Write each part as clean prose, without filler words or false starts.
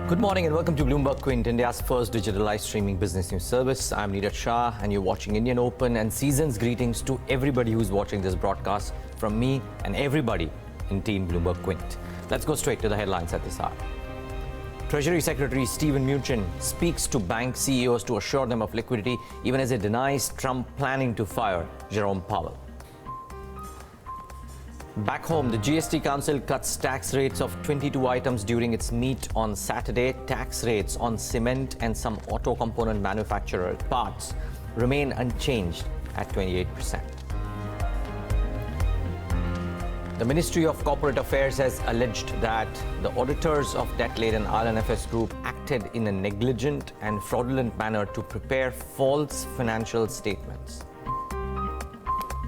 Good morning and welcome to Bloomberg Quint, India's first digital live streaming business news service. I'm Neeraj Shah and you're watching Indian Open, and season's greetings to everybody who's watching this broadcast from me and everybody in Team Bloomberg Quint. Let's go straight to the headlines at this hour. Treasury Secretary Steven Mnuchin speaks to bank CEOs to assure them of liquidity, even as he denies Trump planning to fire Jerome Powell. Back home, the GST Council cuts tax rates of 22 items during its meet on Saturday. Tax rates on cement and some auto component manufacturer parts remain unchanged at 28%. The Ministry of Corporate Affairs has alleged that the auditors of debt-laden IndianOpen Group acted in a negligent and fraudulent manner to prepare false financial statements.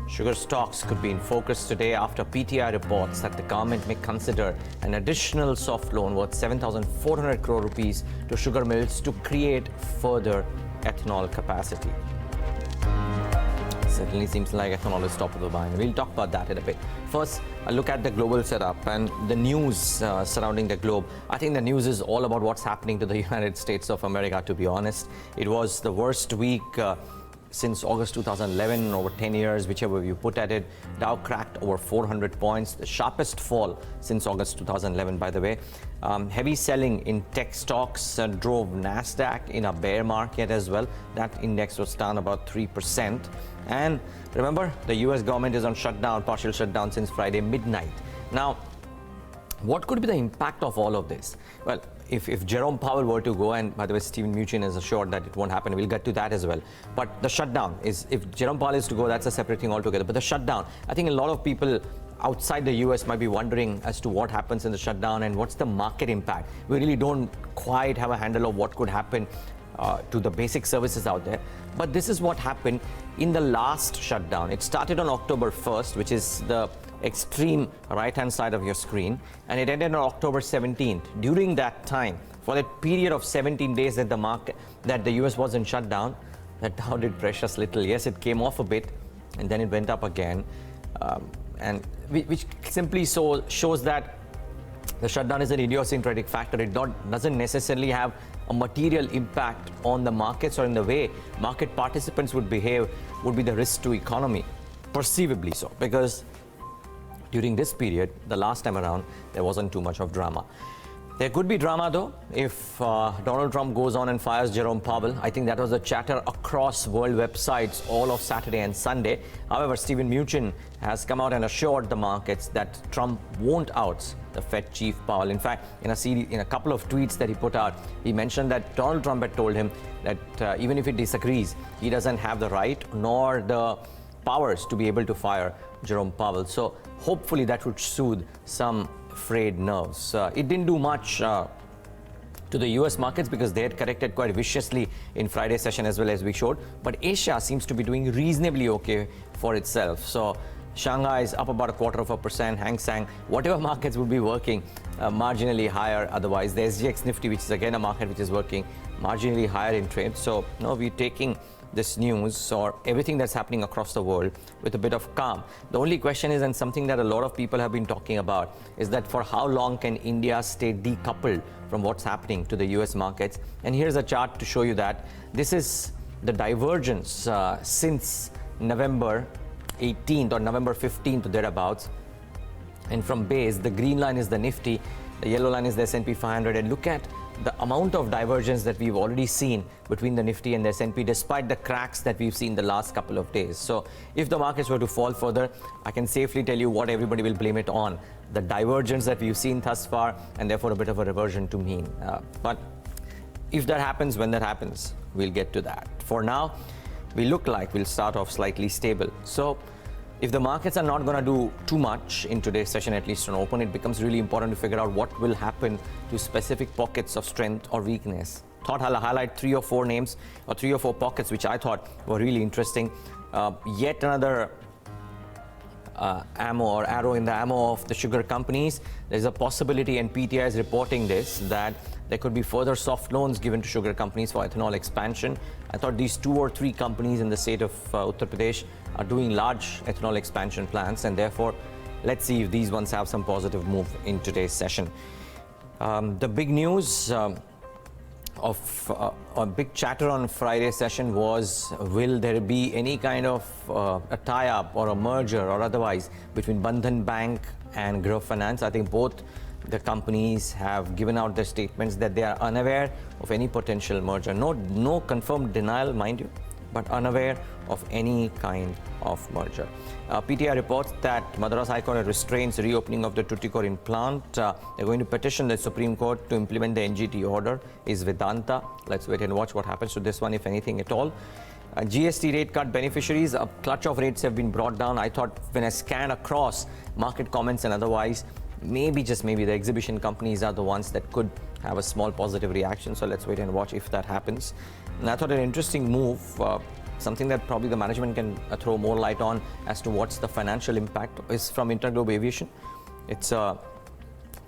Sugar stocks could be in focus today after PTI reports that the government may consider an additional soft loan worth 7,400 crore rupees to sugar mills to create further ethanol capacity. Certainly seems like ethanol is top of the mind. We'll talk about that in a bit. First, a look at the global setup and the news surrounding the globe. I think the news is all about what's happening to the United States of America, to be honest. It was the worst week since August 2011, over 10 years, whichever way you put at it. Dow cracked over 400 points, the sharpest fall since August 2011, by the way. Heavy selling in tech stocks drove NASDAQ in a bear market as well. That index was down about 3%. And remember, the US government is on shutdown, partial shutdown since Friday midnight. Now, what could be the impact of all of this? Well, if Jerome Powell were to go, and by the way, Steven Mnuchin is assured that it won't happen, we'll get to that as well. But the shutdown is, if Jerome Powell is to go, that's a separate thing altogether. But the shutdown, I think a lot of people outside the US might be wondering as to what happens in the shutdown and what's the market impact. We really don't quite have a handle of what could happen to the basic services out there. But this is what happened in the last shutdown. It started on October 1st, which is the extreme right-hand side of your screen, and it ended on October 17th. During that time, for that period of 17 days that the US was in shutdown, that Dow did precious little. Yes, it came off a bit, and then it went up again, and which simply shows that the shutdown is an idiosyncratic factor. It doesn't necessarily have a material impact on the markets or in the way market participants would behave, would be the risk to economy, perceivably so, because during this period, the last time around, there wasn't too much of drama. There could be drama though if Donald Trump goes on and fires Jerome Powell. I think that was a chatter across world websites all of Saturday and Sunday. However, Steven Mnuchin has come out and assured the markets that Trump won't oust the Fed Chief Powell. In fact, in a couple of tweets that he put out, he mentioned that Donald Trump had told him that even if he disagrees, he doesn't have the right nor the powers to be able to fire Jerome Powell. So hopefully that would soothe some frayed nerves. It didn't do much to the US markets because they had corrected quite viciously in Friday's session as well, as we showed. But Asia seems to be doing reasonably okay for itself. So Shanghai is up about 0.25%, Hang Seng, whatever markets would be working marginally higher otherwise. The SGX Nifty, which is again a market which is working marginally higher in trade. So now we're taking this news or everything that's happening across the world with a bit of calm. The only question is, and something that a lot of people have been talking about, is that for how long can India stay decoupled from what's happening to the US markets? And here's a chart to show you that. This is the divergence since November 18th or November 15th or thereabouts. And from base, the green line is the Nifty, the yellow line is the S&P 500. And look at the amount of divergence that we've already seen between the Nifty and the S&P, despite the cracks that we've seen the last couple of days. So if the markets were to fall further, I can safely tell you what everybody will blame it on: the divergence that we've seen thus far, and therefore a bit of a reversion to mean. But if that happens, when that happens, we'll get to that. For now, we look like we'll start off slightly stable. So if the markets are not going to do too much in today's session, at least on open, it becomes really important to figure out what will happen to specific pockets of strength or weakness. Thought I'll highlight 3 or 4 names or 3 or 4 pockets which I thought were really interesting. Yet another arrow in the ammo of the sugar companies. There's a possibility, and PTI is reporting this, that there could be further soft loans given to sugar companies for ethanol expansion. I thought these 2 or 3 companies in the state of Uttar Pradesh are doing large ethanol expansion plans, and therefore let's see if these ones have some positive move in today's session. The big news a big chatter on Friday session was, will there be any kind of a tie-up or a merger or otherwise between Bandhan Bank and Growth Finance? I think both the companies have given out their statements that they are unaware of any potential merger. No confirmed denial, mind you, but unaware of any kind of merger. PTI reports that Madras High Court restrains reopening of the Tuticorin plant. They're going to petition the Supreme Court to implement the NGT order. Is Vedanta. Let's wait and watch what happens to this one, if anything at all. GST rate cut beneficiaries, a clutch of rates have been brought down. I thought when I scan across market comments and otherwise, maybe, just maybe, the exhibition companies are the ones that could have a small positive reaction. So let's wait and watch if that happens. And I thought an interesting move, something that probably the management can throw more light on as to what's the financial impact, is from Interglobe Aviation. It's a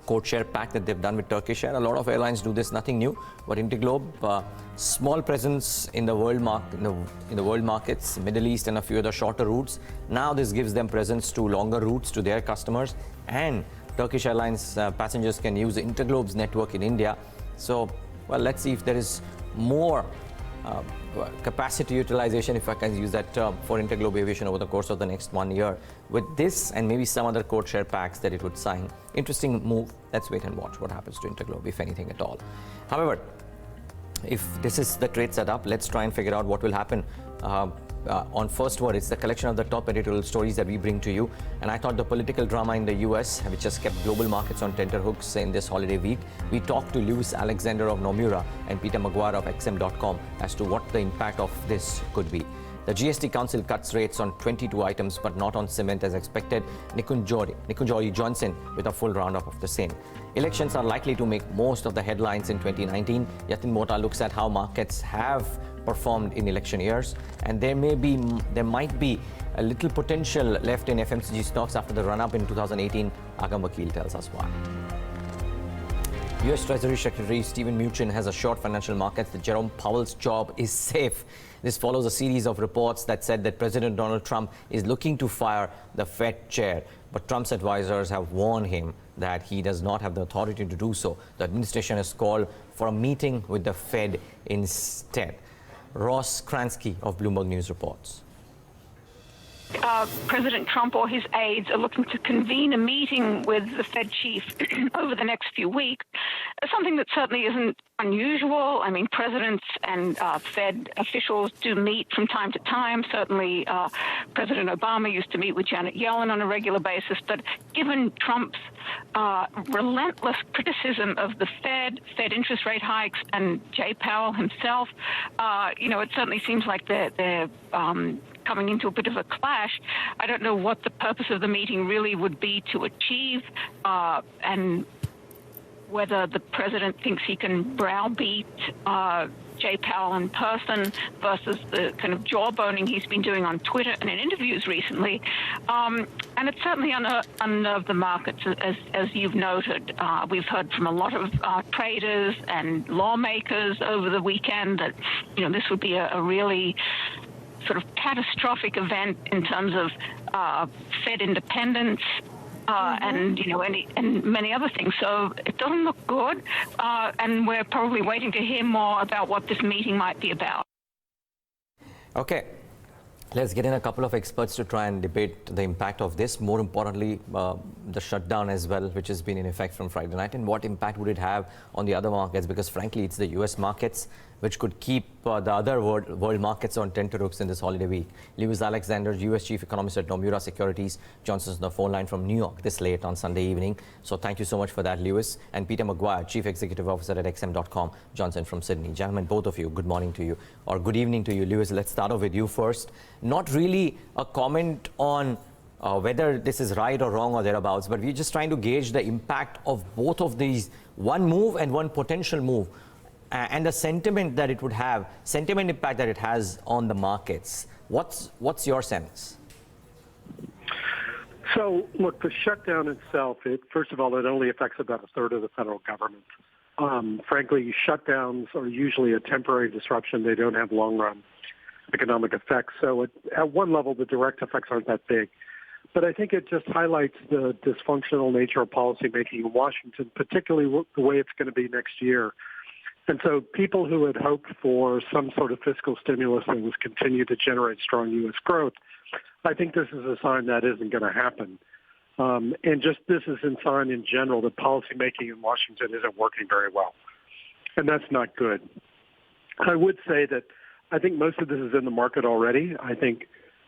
code share pact that they've done with Turkish Air. A lot of airlines do this, nothing new, but Interglobe, small presence in the world in the world markets, Middle East and a few other shorter routes. Now this gives them presence to longer routes to their customers, and Turkish Airlines passengers can use Interglobe's network in India. So, well, let's see if there is more capacity utilization, if I can use that term, for Interglobe Aviation over the course of the next 1 year with this and maybe some other code share packs that it would sign. Interesting move. Let's wait and watch what happens to Interglobe, if anything at all. However, if this is the trade setup, let's try and figure out what will happen. On First Word, it's the collection of the top editorial stories that we bring to you. And I thought the political drama in the US, which has kept global markets on tenterhooks in this holiday week, we talked to Lewis Alexander of Nomura and Peter Maguire of XM.com as to what the impact of this could be. The GST Council cuts rates on 22 items, but not on cement as expected. Nikunjori Johnson with a full roundup of the same. Elections are likely to make most of the headlines in 2019. Yatin Mota looks at how markets have performed in election years, and there might be a little potential left in FMCG stocks after the run-up in 2018. Agam Vakil tells us why. US Treasury Secretary Stephen Mnuchin has assured financial markets that Jerome Powell's job is safe. This follows a series of reports that said that President Donald Trump is looking to fire the Fed chair, but Trump's advisors have warned him that he does not have the authority to do so. The administration has called for a meeting with the Fed instead. Ross Kransky of Bloomberg News reports. President Trump or his aides are looking to convene a meeting with the Fed chief over the next few weeks, something that certainly isn't unusual. I mean, presidents and Fed officials do meet from time to time. Certainly, President Obama used to meet with Janet Yellen on a regular basis. But given Trump's relentless criticism of the Fed interest rate hikes, and Jay Powell himself, it certainly seems like they're coming into a bit of a clash. I don't know what the purpose of the meeting really would be to achieve, and whether the president thinks he can browbeat Jay Powell in person versus the kind of jawboning he's been doing on Twitter and in interviews recently. And it's certainly unnerved the markets, as you've noted. We've heard from a lot of traders and lawmakers over the weekend that, this would be a really sort of catastrophic event in terms of Fed independence and many other things. So it doesn't look good, and we're probably waiting to hear more about what this meeting might be about. Okay. Let's get in a couple of experts to try and debate the impact of this. More importantly, the shutdown as well, which has been in effect from Friday night, and what impact would it have on the other markets? Because frankly, it's the US markets which could keep the other world markets on tenterhooks in this holiday week. Lewis Alexander, US Chief Economist at Nomura Securities, joins us on the phone line from New York this late on Sunday evening. So thank you so much for that, Lewis. And Peter Maguire, Chief Executive Officer at XM.com, joins in from Sydney. Gentlemen, both of you, good morning to you, or good evening to you. Lewis, let's start off with you first. Not really a comment on whether this is right or wrong or thereabouts, but we're just trying to gauge the impact of both of these, one move and one potential move, and the sentiment that it would have, sentiment impact that it has on the markets. What's your sense? So, look, the shutdown itself, first of all, it only affects about a third of the federal government. Frankly, shutdowns are usually a temporary disruption. They don't have long-run economic effects. So at one level, the direct effects aren't that big. But I think it just highlights the dysfunctional nature of policymaking in Washington, particularly the way it's going to be next year. And so people who had hoped for some sort of fiscal stimulus that was continue to generate strong U.S. growth, I think this is a sign that isn't going to happen. And just this is a sign in general that policymaking in Washington isn't working very well. And that's not good. I would say that I think most of this is in the market already. I think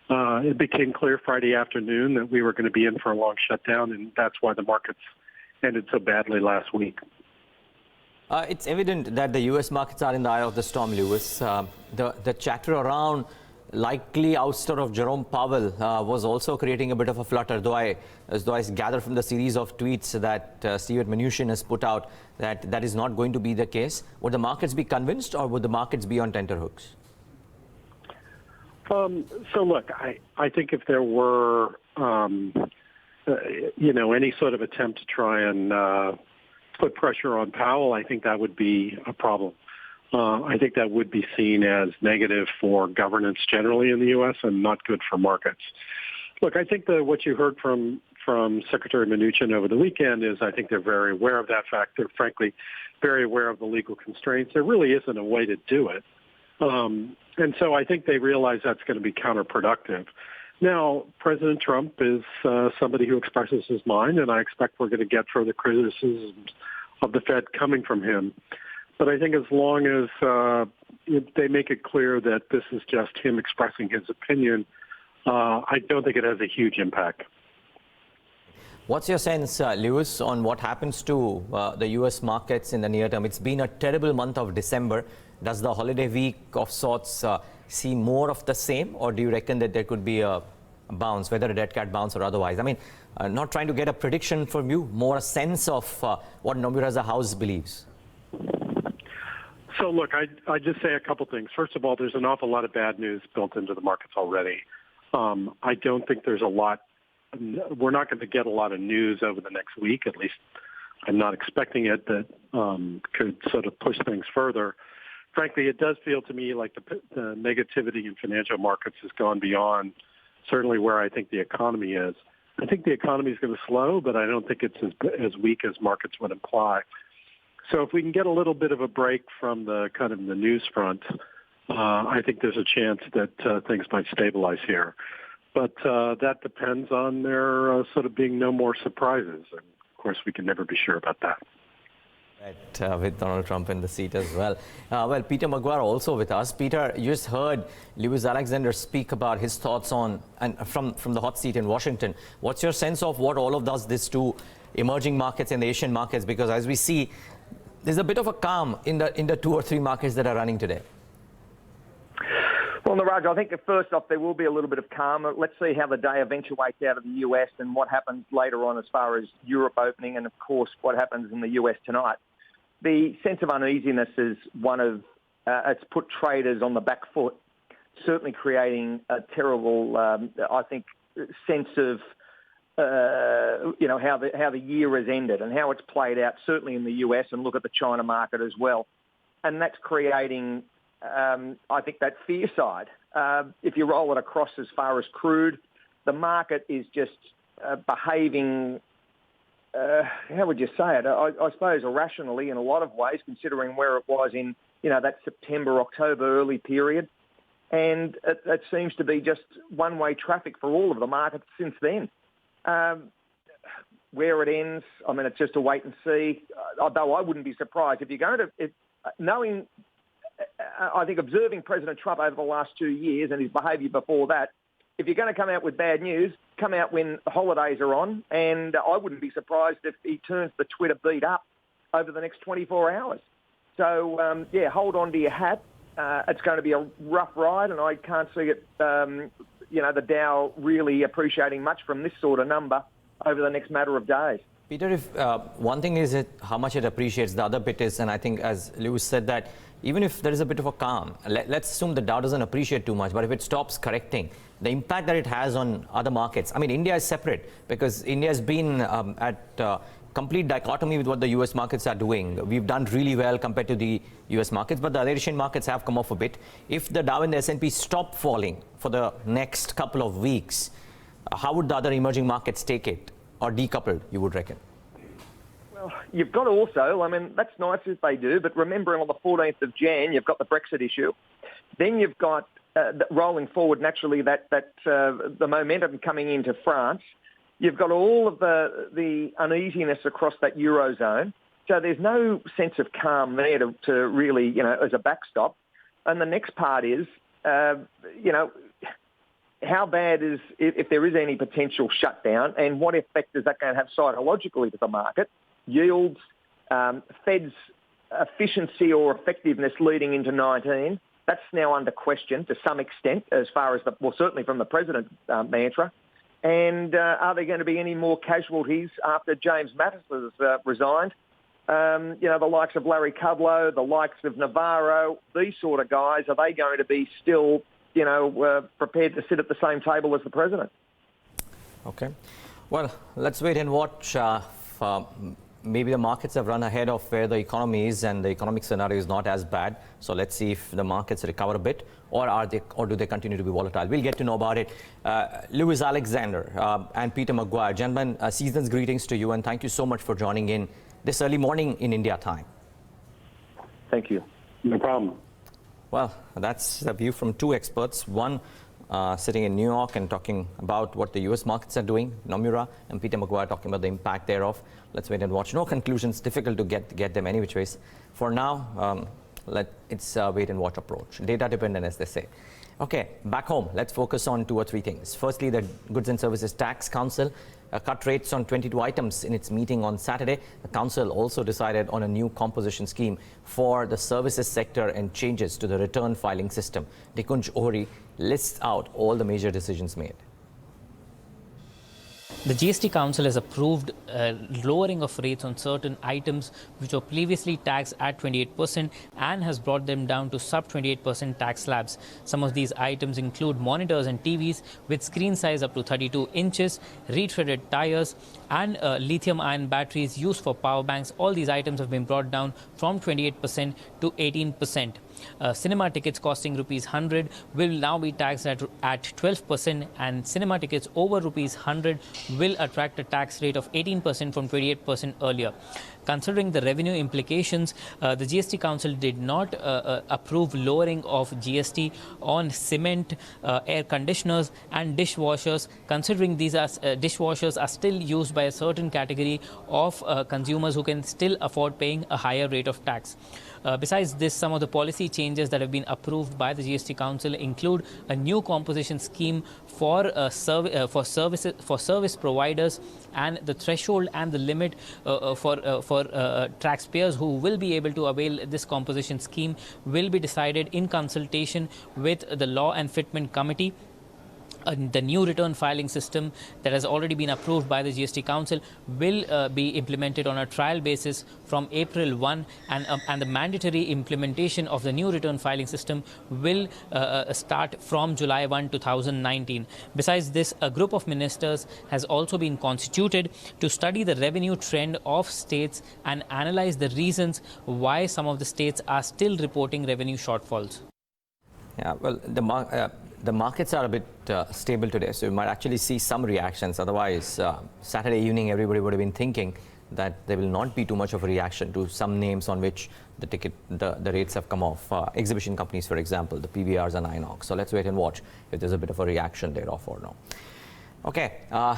it became clear Friday afternoon that we were going to be in for a long shutdown, and that's why the markets ended so badly last week. It's evident that the U.S. markets are in the eye of the storm, Lewis. The chatter around likely ouster of Jerome Powell was also creating a bit of a flutter, though I gather from the series of tweets that Mnuchin has put out that that is not going to be the case. Would the markets be convinced, or would the markets be on tenterhooks? So look, I think if there were, any sort of attempt to try and put pressure on Powell, I think that would be a problem. I think that would be seen as negative for governance generally in the U.S. and not good for markets. Look, I think that what you heard from Secretary Mnuchin over the weekend is I think they're very aware of that fact. They're frankly very aware of the legal constraints. There really isn't a way to do it. And so I think they realize that's going to be counterproductive. Now, President Trump is somebody who expresses his mind, and I expect we're going to get further criticisms of the Fed coming from him. But I think as long as they make it clear that this is just him expressing his opinion, I don't think it has a huge impact. What's your sense, Lewis, on what happens to the U.S. markets in the near term? It's been a terrible month of December. Does the holiday week of sorts see more of the same, or do you reckon that there could be a bounce, whether a dead cat bounce or otherwise? I mean, not trying to get a prediction from you, more a sense of what Nomura as a house believes. So look, I just say a couple things. First of all, there's an awful lot of bad news built into the markets already. I don't think there's a lot. We're not going to get a lot of news over the next week. At least I'm not expecting it, that could sort of push things further. Frankly, it does feel to me like the negativity in financial markets has gone beyond certainly where I think the economy is. I think the economy is going to slow, but I don't think it's as weak as markets would imply. So if we can get a little bit of a break from the kind of the news front, I think there's a chance that things might stabilize here. But that depends on there sort of being no more surprises. And of course, we can never be sure about that. Right, with Donald Trump in the seat as well. Well, Peter Maguire also with us. Peter, you just heard Lewis Alexander speak about his thoughts on, and from the hot seat in Washington. What's your sense of what all of this to emerging markets and the Asian markets? Because as we see, there's a bit of a calm in the 2 or 3 markets that are running today. Well, Niraj, I think that first off, there will be a little bit of calm. Let's see how the day eventuates out of the US and what happens later on as far as Europe opening and, of course, what happens in the US tonight. The sense of uneasiness is one of, it's put traders on the back foot, certainly creating a terrible, I think, sense of, how the year has ended and how it's played out, certainly in the US, and look at the China market as well. And that's creating, I think, that fear side. If you roll it across as far as crude, the market is just behaving, how would you say it? I suppose irrationally in a lot of ways, considering where it was in, that September, October early period. And it seems to be just one-way traffic for all of the markets since then. Where it ends, I mean, it's just a wait and see. Although I wouldn't be surprised if you're going to, knowing, I think, observing President Trump over the last 2 years and his behaviour before that, if you're going to come out with bad news, come out when the holidays are on, and I wouldn't be surprised if he turns the Twitter beat up over the next 24 hours. So, hold on to your hat. It's going to be a rough ride, and I can't see it, the Dow really appreciating much from this sort of number over the next matter of days. Peter, if one thing is how much it appreciates, the other bit is, and I think as Lewis said, that even if there is a bit of a calm, let's assume the Dow doesn't appreciate too much, but if it stops correcting, the impact that it has on other markets. I mean, India is separate because India has been at complete dichotomy with what the US markets are doing. We've done really well compared to the US markets, but the other Asian markets have come off a bit. If the Dow and the S&P stop falling for the next couple of weeks, how would the other emerging markets take it? Or decoupled, you would reckon? You've got to also, I mean, that's nice if they do, but remembering on the 14th of Jan, you've got the Brexit issue. Then you've got rolling forward naturally that the momentum coming into France. You've got all of the uneasiness across that Eurozone. So there's no sense of calm there to really, as a backstop. And the next part is, how bad is, if there is any potential shutdown, and what effect is that going to have psychologically to the market? Yields, Fed's efficiency or effectiveness leading into 19, that's now under question to some extent as far as, certainly from the President's mantra. And are there going to be any more casualties after James Mattis has resigned? The likes of Larry Kudlow, the likes of Navarro, these sort of guys, are they going to be still, prepared to sit at the same table as the President? Okay. Well, let's wait and watch. Maybe the markets have run ahead of where the economy is, and the economic scenario is not as bad. So let's see if the markets recover a bit, or do they continue to be volatile? We'll get to know about it. Lewis Alexander and Peter Maguire, gentlemen, season's greetings to you, and thank you so much for joining in this early morning in India time. Thank you. No problem. Well, that's a view from two experts. One sitting in New York and talking about what the US markets are doing, Nomura, and Peter Maguire talking about the impact thereof. Let's wait and watch. No conclusions, difficult to get them any which ways. For now, it's a wait and watch approach. Data dependent, as they say. Okay, back home, let's focus on two or three things. Firstly, the Goods and Services Tax Council cut rates on 22 items in its meeting on Saturday. The council also decided on a new composition scheme for the services sector and changes to the return filing system. Nikunj Ohri lists out all the major decisions made. The GST Council has approved lowering of rates on certain items which were previously taxed at 28% and has brought them down to sub 28% tax slabs. Some of these items include monitors and TVs with screen size up to 32 inches, retreaded tires and lithium-ion batteries used for power banks. All these items have been brought down from 28% to 18%. Cinema tickets costing rupees 100 will now be taxed at 12%, and cinema tickets over rupees 100 will attract a tax rate of 18% from 28% earlier. Considering the revenue implications, the GST Council did not approve lowering of GST on cement, air conditioners and dishwashers, considering these as dishwashers are still used by a certain category of consumers who can still afford paying a higher rate of tax. Besides this, some of the policy changes that have been approved by the GST Council include a new composition scheme for service providers, and the threshold and the limit for taxpayers who will be able to avail this composition scheme will be decided in consultation with the Law and Fitment Committee. The new return filing system that has already been approved by the GST Council will be implemented on a trial basis from April 1, and the mandatory implementation of the new return filing system will start from July 1, 2019. Besides this, a group of ministers has also been constituted to study the revenue trend of states and analyze the reasons why some of the states are still reporting revenue shortfalls. Yeah, well, the markets are a bit stable today, so you might actually see some reactions. Otherwise, Saturday evening, everybody would have been thinking that there will not be too much of a reaction to some names on which the rates have come off. Exhibition companies, for example, the PVRs and INOX. So let's wait and watch if there's a bit of a reaction thereof or no. Okay,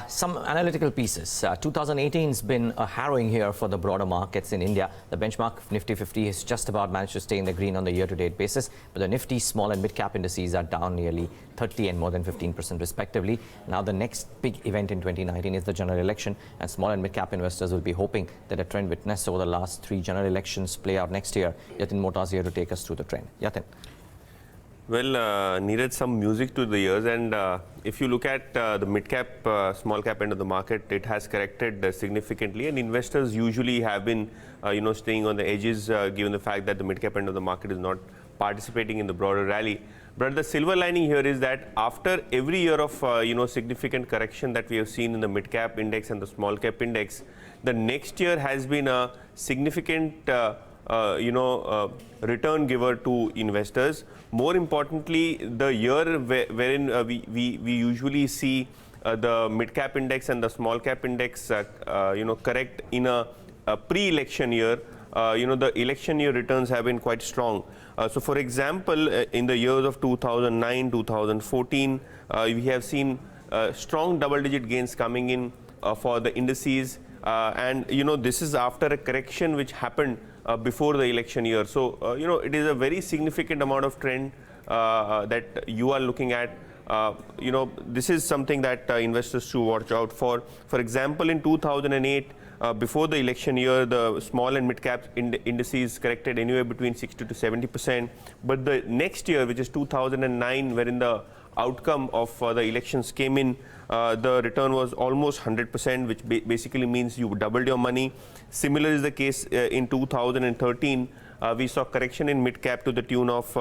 some analytical pieces. 2018 has been a harrowing year for the broader markets in India. The benchmark Nifty 50 has just about managed to stay in the green on the year-to-date basis, but the Nifty small and mid-cap indices are down nearly 30 and more than 15% respectively. Now the next big event in 2019 is the general election, and small and mid-cap investors will be hoping that a trend witnessed over the last 3 general elections play out next year. Yatin Mota's here to take us through the trend. Yatin. Well, needed some music to the ears, and if you look at the mid-cap, small-cap end of the market, it has corrected significantly, and investors usually have been, staying on the edges, given the fact that the mid-cap end of the market is not participating in the broader rally. But the silver lining here is that after every year of, significant correction that we have seen in the mid-cap index and the small-cap index, the next year has been a significant return giver to investors. More importantly, the year wherein we usually see the mid-cap index and the small-cap index, correct in a pre-election year, the election year returns have been quite strong. So, for example, in the years of 2009, 2014, we have seen strong double-digit gains coming in for the indices, and this is after a correction which happened before the election year. So, it is a very significant amount of trend that you are looking at. This is something that investors should watch out for. For example, in 2008, before the election year, the small and mid-cap indices corrected anywhere between 60 to 70%. But the next year, which is 2009, wherein the outcome of the elections came in, the return was almost 100%, which basically means you doubled your money. Similar is the case in 2013. We saw correction in mid-cap to the tune of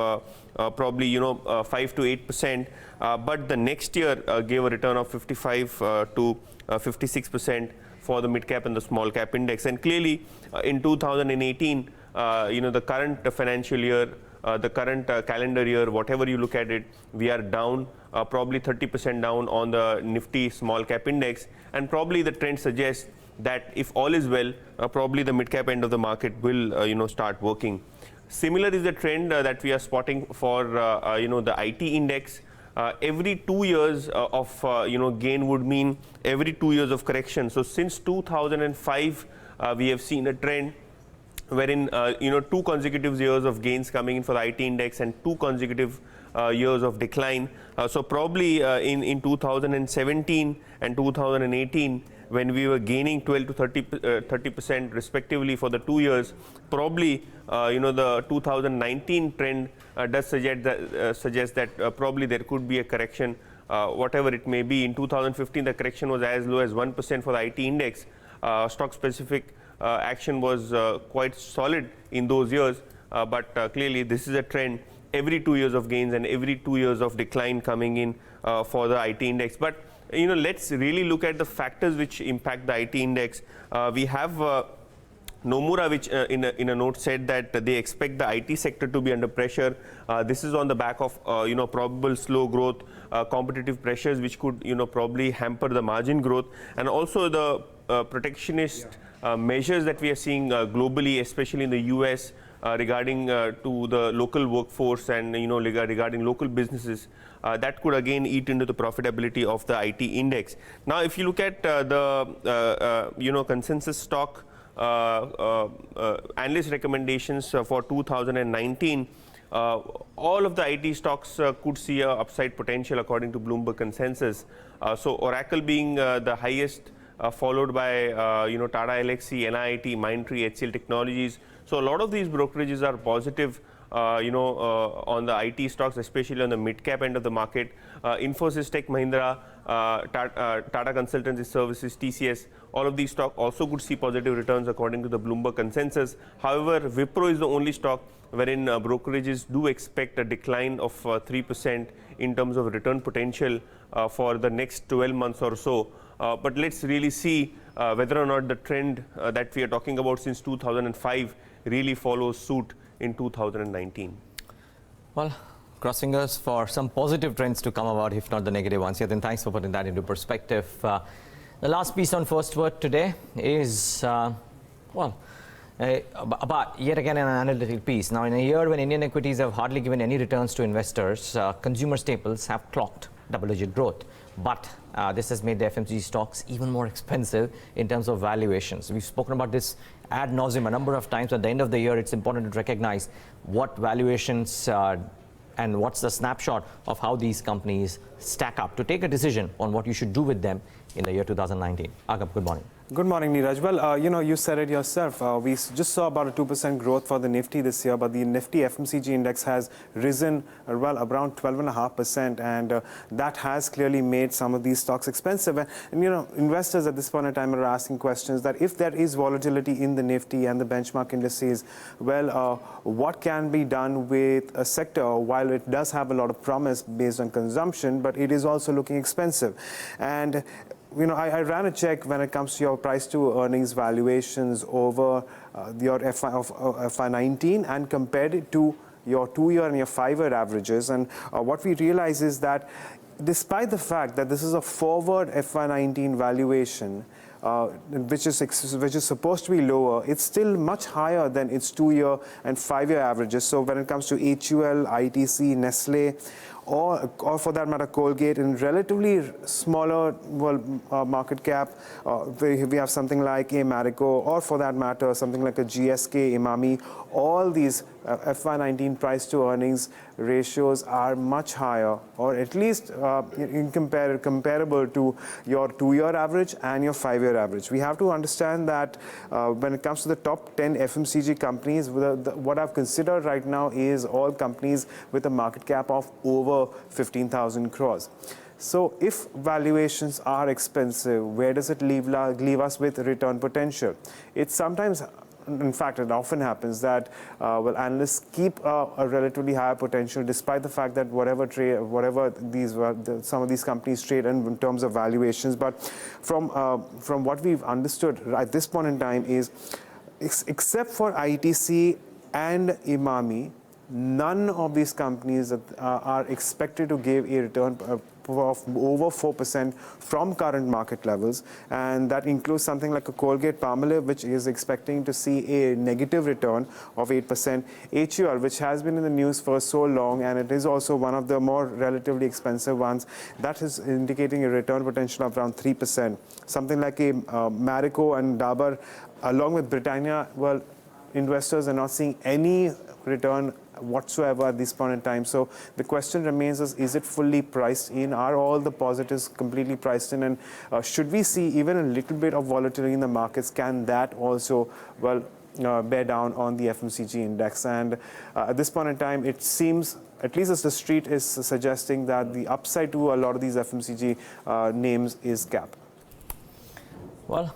probably 5 to 8%. But the next year gave a return of 55 to 56%. For the mid-cap and the small-cap index. And clearly, in 2018, the current financial year, the current calendar year, whatever you look at it, we are down, probably 30% down on the Nifty small-cap index. And probably the trend suggests that if all is well, probably the mid-cap end of the market will, start working. Similar is the trend that we are spotting for, the IT index. Every 2 years of gain would mean every 2 years of correction. So since 2005, we have seen a trend wherein 2 consecutive years of gains coming in for the IT index and 2 consecutive years of decline. So probably in 2017 and 2018, when we were gaining 12 to 30% respectively for the 2 years, probably the 2019 trend does suggest that probably there could be a correction, whatever it may be. In 2015, the correction was as low as 1% for the IT index. Stock-specific action was quite solid in those years, but clearly this is a trend. Every 2 years of gains and every 2 years of decline coming in for the IT index. But let's really look at the factors which impact the IT index. We have Nomura, which in a note said that they expect the IT sector to be under pressure. This is on the back of probable slow growth, competitive pressures which could probably hamper the margin growth, and also the protectionist measures that we are seeing globally, especially in the US, regarding to the local workforce and regarding local businesses. That could again eat into the profitability of the IT index. Now, if you look at the consensus stock analyst recommendations for 2019, all of the IT stocks could see a upside potential according to Bloomberg consensus. So Oracle being the highest, followed by Tata Elxsi, NIIT, Mindtree, HCL Technologies. So a lot of these brokerages are positive on the IT stocks, especially on the mid-cap end of the market. Infosys, Tech Mahindra, Tata Consultancy Services, TCS, all of these stocks also could see positive returns according to the Bloomberg consensus. However, Wipro is the only stock wherein brokerages do expect a decline of 3% in terms of return potential for the next 12 months or so. But let's really see whether or not the trend that we are talking about since 2005 really follows suit in 2019. Well, cross fingers for some positive trends to come about, if not the negative ones. Yeah, then thanks for putting that into perspective. The last piece on First Word today is, about yet again an analytical piece. Now, in a year when Indian equities have hardly given any returns to investors, consumer staples have clocked double-digit growth. But this has made the FMCG stocks even more expensive in terms of valuations. We've spoken about this ad nauseum a number of times. At the end of the year, it's important to recognize what valuations and what's the snapshot of how these companies stack up to take a decision on what you should do with them in the year 2019. Agam, good morning. Good morning, Neeraj. Well, you said it yourself. We just saw about a 2% growth for the Nifty this year, but the Nifty FMCG index has risen, well, around 12.5%, and that has clearly made some of these stocks expensive. And investors at this point in time are asking questions that if there is volatility in the Nifty and the benchmark indices, well, what can be done with a sector while it does have a lot of promise based on consumption, but it is also looking expensive. And I ran a check when it comes to your price to earnings valuations over your FY19 and compared it to your 2-year and your 5-year averages. And what we realize is that despite the fact that this is a forward FY19 valuation, which is supposed to be lower, it's still much higher than its 2-year and 5-year averages. So when it comes to HUL, ITC, Nestle, or for that matter Colgate, in relatively smaller market cap, we have something like a Marico, or for that matter something like a GSK, Imami. All these FY19 price to earnings ratios are much higher, or at least comparable to your 2-year average and your 5-year average. We have to understand that when it comes to the top 10 FMCG companies, what I've considered right now is all companies with a market cap of over 15,000 crores. So if valuations are expensive, where does it leave us with return potential? It's sometimes, in fact, it often happens that analysts keep a relatively higher potential, despite the fact that some of these companies trade in terms of valuations. But from what we've understood at this point in time is, except for ITC and Imami, none of these companies are expected to give a return of over 4% from current market levels, and that includes something like a Colgate-Palmolive, which is expecting to see a negative return of 8%. HUL, which has been in the news for so long, and it is also one of the more relatively expensive ones, that is indicating a return potential of around 3%. Something like a Marico and Dabur, along with Britannia, well, investors are not seeing any return whatsoever at this point in time. So the question remains is it fully priced in? Are all the positives completely priced in? And should we see even a little bit of volatility in the markets, can that also, bear down on the FMCG index? And at this point in time, it seems, at least as the street is suggesting, that the upside to a lot of these FMCG names is capped. Well,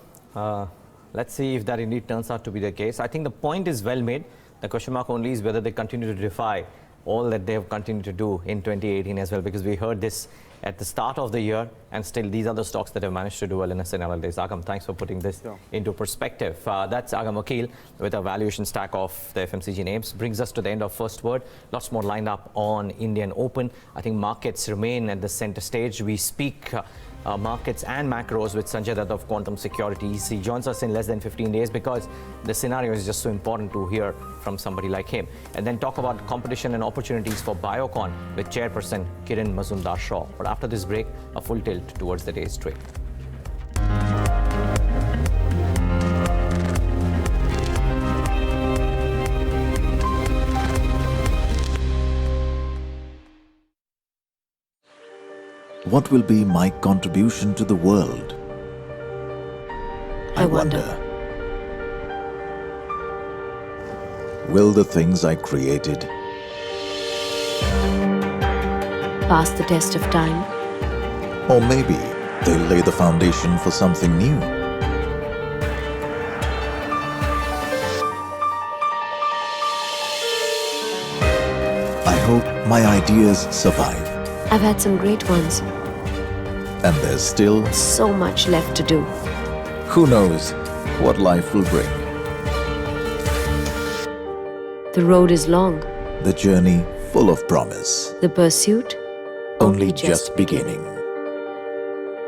let's see if that indeed turns out to be the case. I think the point is well made. The question mark only is whether they continue to defy all that they have continued to do in 2018 as well, because we heard this at the start of the year, and still these are the stocks that have managed to do well in a scenario days. Agam, thanks for putting this into perspective. That's Agam Vakil with a valuation stack of the FMCG names. Brings us to the end of First Word. Lots more lined up on Indian Open. I think markets remain at the center stage. We speak markets and macros with Sanjay Dutt of Quantum Securities. He joins us in less than 15 days because the scenario is just so important to hear from somebody like him. And then talk about competition and opportunities for Biocon with Chairperson Kiran Mazumdar Shaw. But after this break, a full tilt towards the day's trade. What will be my contribution to the world? I wonder. Will the things I created pass the test of time? Or maybe they'll lay the foundation for something new? I hope my ideas survive. I've had some great ones. And there's still so much left to do. Who knows what life will bring? The road is long. The journey full of promise. The pursuit only just beginning.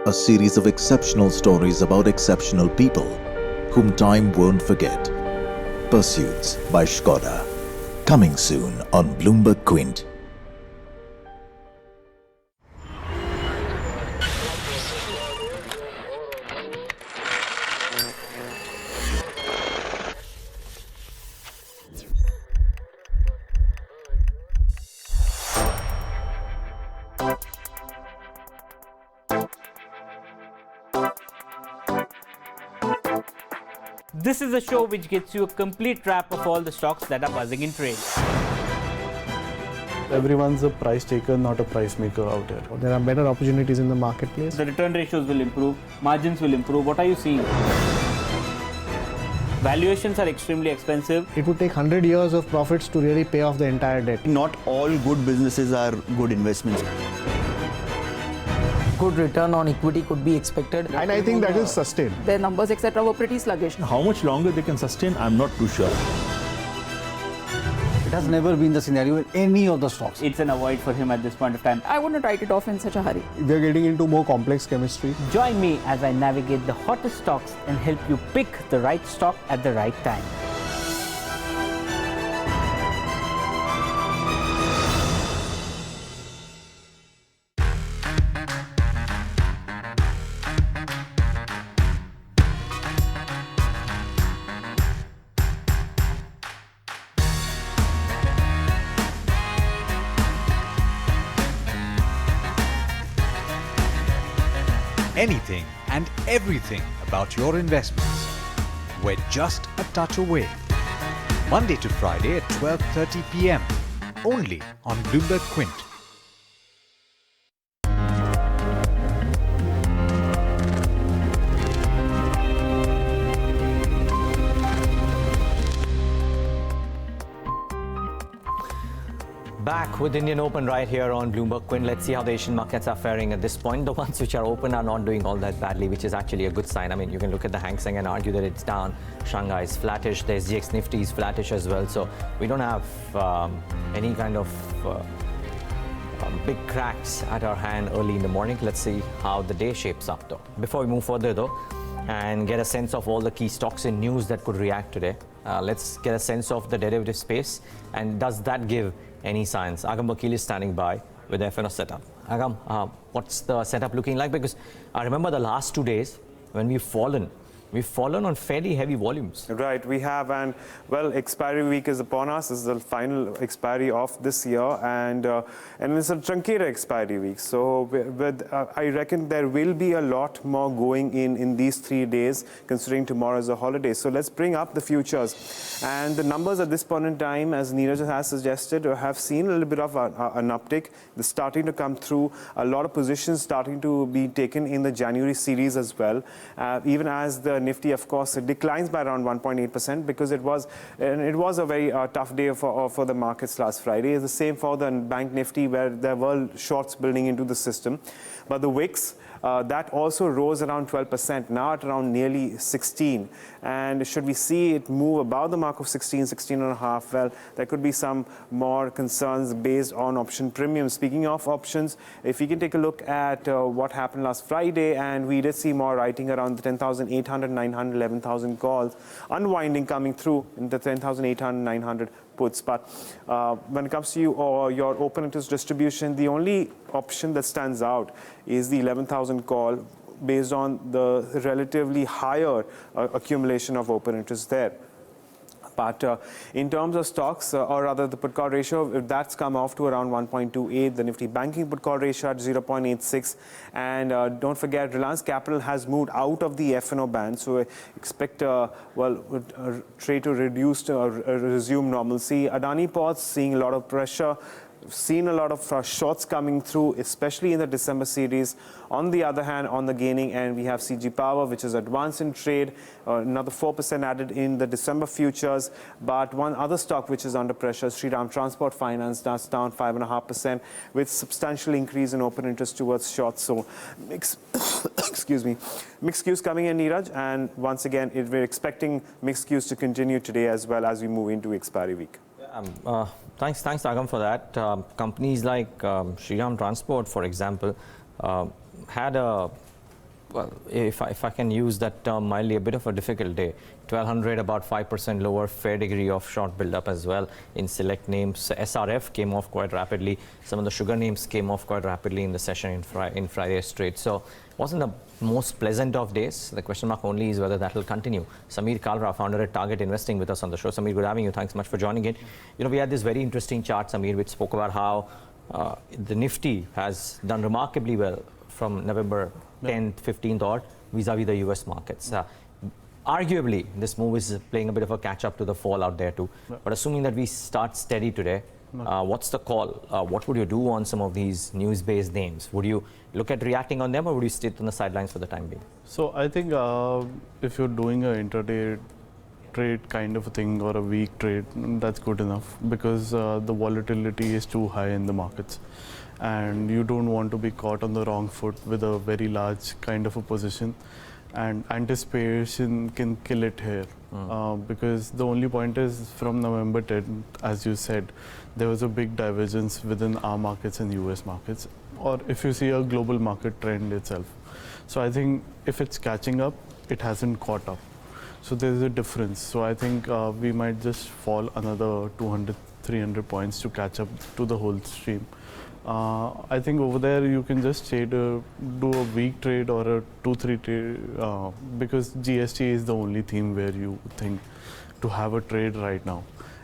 A series of exceptional stories about exceptional people whom time won't forget. Pursuits by Skoda. Coming soon on Bloomberg Quint. This is a show which gets you a complete wrap of all the stocks that are buzzing in trade. Everyone's a price taker, not a price maker out here. There are better opportunities in the marketplace. The return ratios will improve, margins will improve. What are you seeing? Valuations are extremely expensive. It would take 100 years of profits to really pay off the entire debt. Not all good businesses are good investments. Good return on equity could be expected. And I think that is sustained. Their numbers, etc., were pretty sluggish. How much longer they can sustain, I'm not too sure. It has never been the scenario in any of the stocks. It's an avoid for him at this point of time. I wouldn't write it off in such a hurry. We're getting into more complex chemistry. Join me as I navigate the hottest stocks and help you pick the right stock at the right time. Anything and everything about your investments. We're just a touch away. Monday to Friday at 12:30 p.m. only on Bloomberg Quint. Back with Indian Open right here on Bloomberg Quint. Let's see how the Asian markets are faring at this point. The ones which are open are not doing all that badly, which is actually a good sign. I mean, you can look at the Hang Seng and argue that it's down. Shanghai is flattish. The SGX Nifty is flattish as well. So we don't have any kind of big cracks at our hand early in the morning. Let's see how the day shapes up though. Before we move further though and get a sense of all the key stocks in news that could react today, let's get a sense of the derivative space, and does that give any signs? Agam Vakil is standing by with the FNO setup. Agam, what's the setup looking like? Because I remember the last 2 days when we've fallen on fairly heavy volumes. Right, we have, and well, expiry week is upon us. This is the final expiry of this year, and it's a truncated expiry week. So I reckon there will be a lot more going in these 3 days, considering tomorrow is a holiday. So let's bring up the futures. And the numbers at this point in time, as Neeraj has suggested, have seen a little bit of an uptick. They're starting to come through. A lot of positions starting to be taken in the January series as well. Even as the Nifty, of course, it declines by around 1.8% because it was a very tough day for the markets last Friday. It's the same for the Bank Nifty, where there were shorts building into the system. But the WIX, that also rose around 12%, now at around nearly 16. And should we see it move above the mark of 16, 16.5, well, there could be some more concerns based on option premiums. Speaking of options, if we can take a look at what happened last Friday, and we did see more writing around the 10,800, 900, 11,000 calls, unwinding coming through in the 10,800, 900 puts. But when it comes to your open interest distribution, the only option that stands out is the 11,000 call, based on the relatively higher accumulation of open interest there. But in terms of stocks, or rather the put call ratio, that's come off to around 1.28. The Nifty banking put call ratio at 0.86. And don't forget, Reliance Capital has moved out of the FNO band. So expect, trade to reduce to resume normalcy. Adani Ports seeing a lot of pressure. Seen a lot of shorts coming through, especially in the December series. On the other hand, on the gaining end, we have CG Power, which is advanced in trade, another 4% added in the December futures. But one other stock which is under pressure, Shriram Transport Finance, that's down 5.5%, with substantial increase in open interest towards shorts. So, excuse me, mixed cues coming in, Neeraj, and once again, we're expecting mixed cues to continue today as well as we move into expiry week. Thanks, Agam, for that. Companies like Shriram Transport, for example, had a, well, if I can use that term mildly, a bit of a difficult day. 1,200, about 5% lower, fair degree of short build-up as well in select names. SRF came off quite rapidly. Some of the sugar names came off quite rapidly in the session in Friday's trade. So it wasn't the most pleasant of days. The question mark only is whether that will continue. Samir Kalra, founder at Target Investing, with us on the show. Samir, good having you. Thanks so much for joining in. You know, we had this very interesting chart, Samir, which spoke about how the Nifty has done remarkably well from November 10th, 15th odd vis-a-vis the US markets. Arguably, this move is playing a bit of a catch-up to the fall out there too. But assuming that we start steady today, what's the call? What would you do on some of these news-based names? Would you look at reacting on them, or would you sit on the sidelines for the time being? So I think if you're doing an intraday trade kind of a thing or a week trade, that's good enough, because the volatility is too high in the markets. And you don't want to be caught on the wrong foot with a very large kind of a position. and anticipation can kill it here. Because the only point is from November 10th, as you said, there was a big divergence within our markets and US markets, or if you see a global market trend itself. So I think if it's catching up, it hasn't caught up. So there's a difference. So I think we might just fall another 200, 300 points to catch up to the whole stream. I think over there you can just trade, do a week trade or a 2-3 trade, because GST is the only theme where you think to have a trade right now.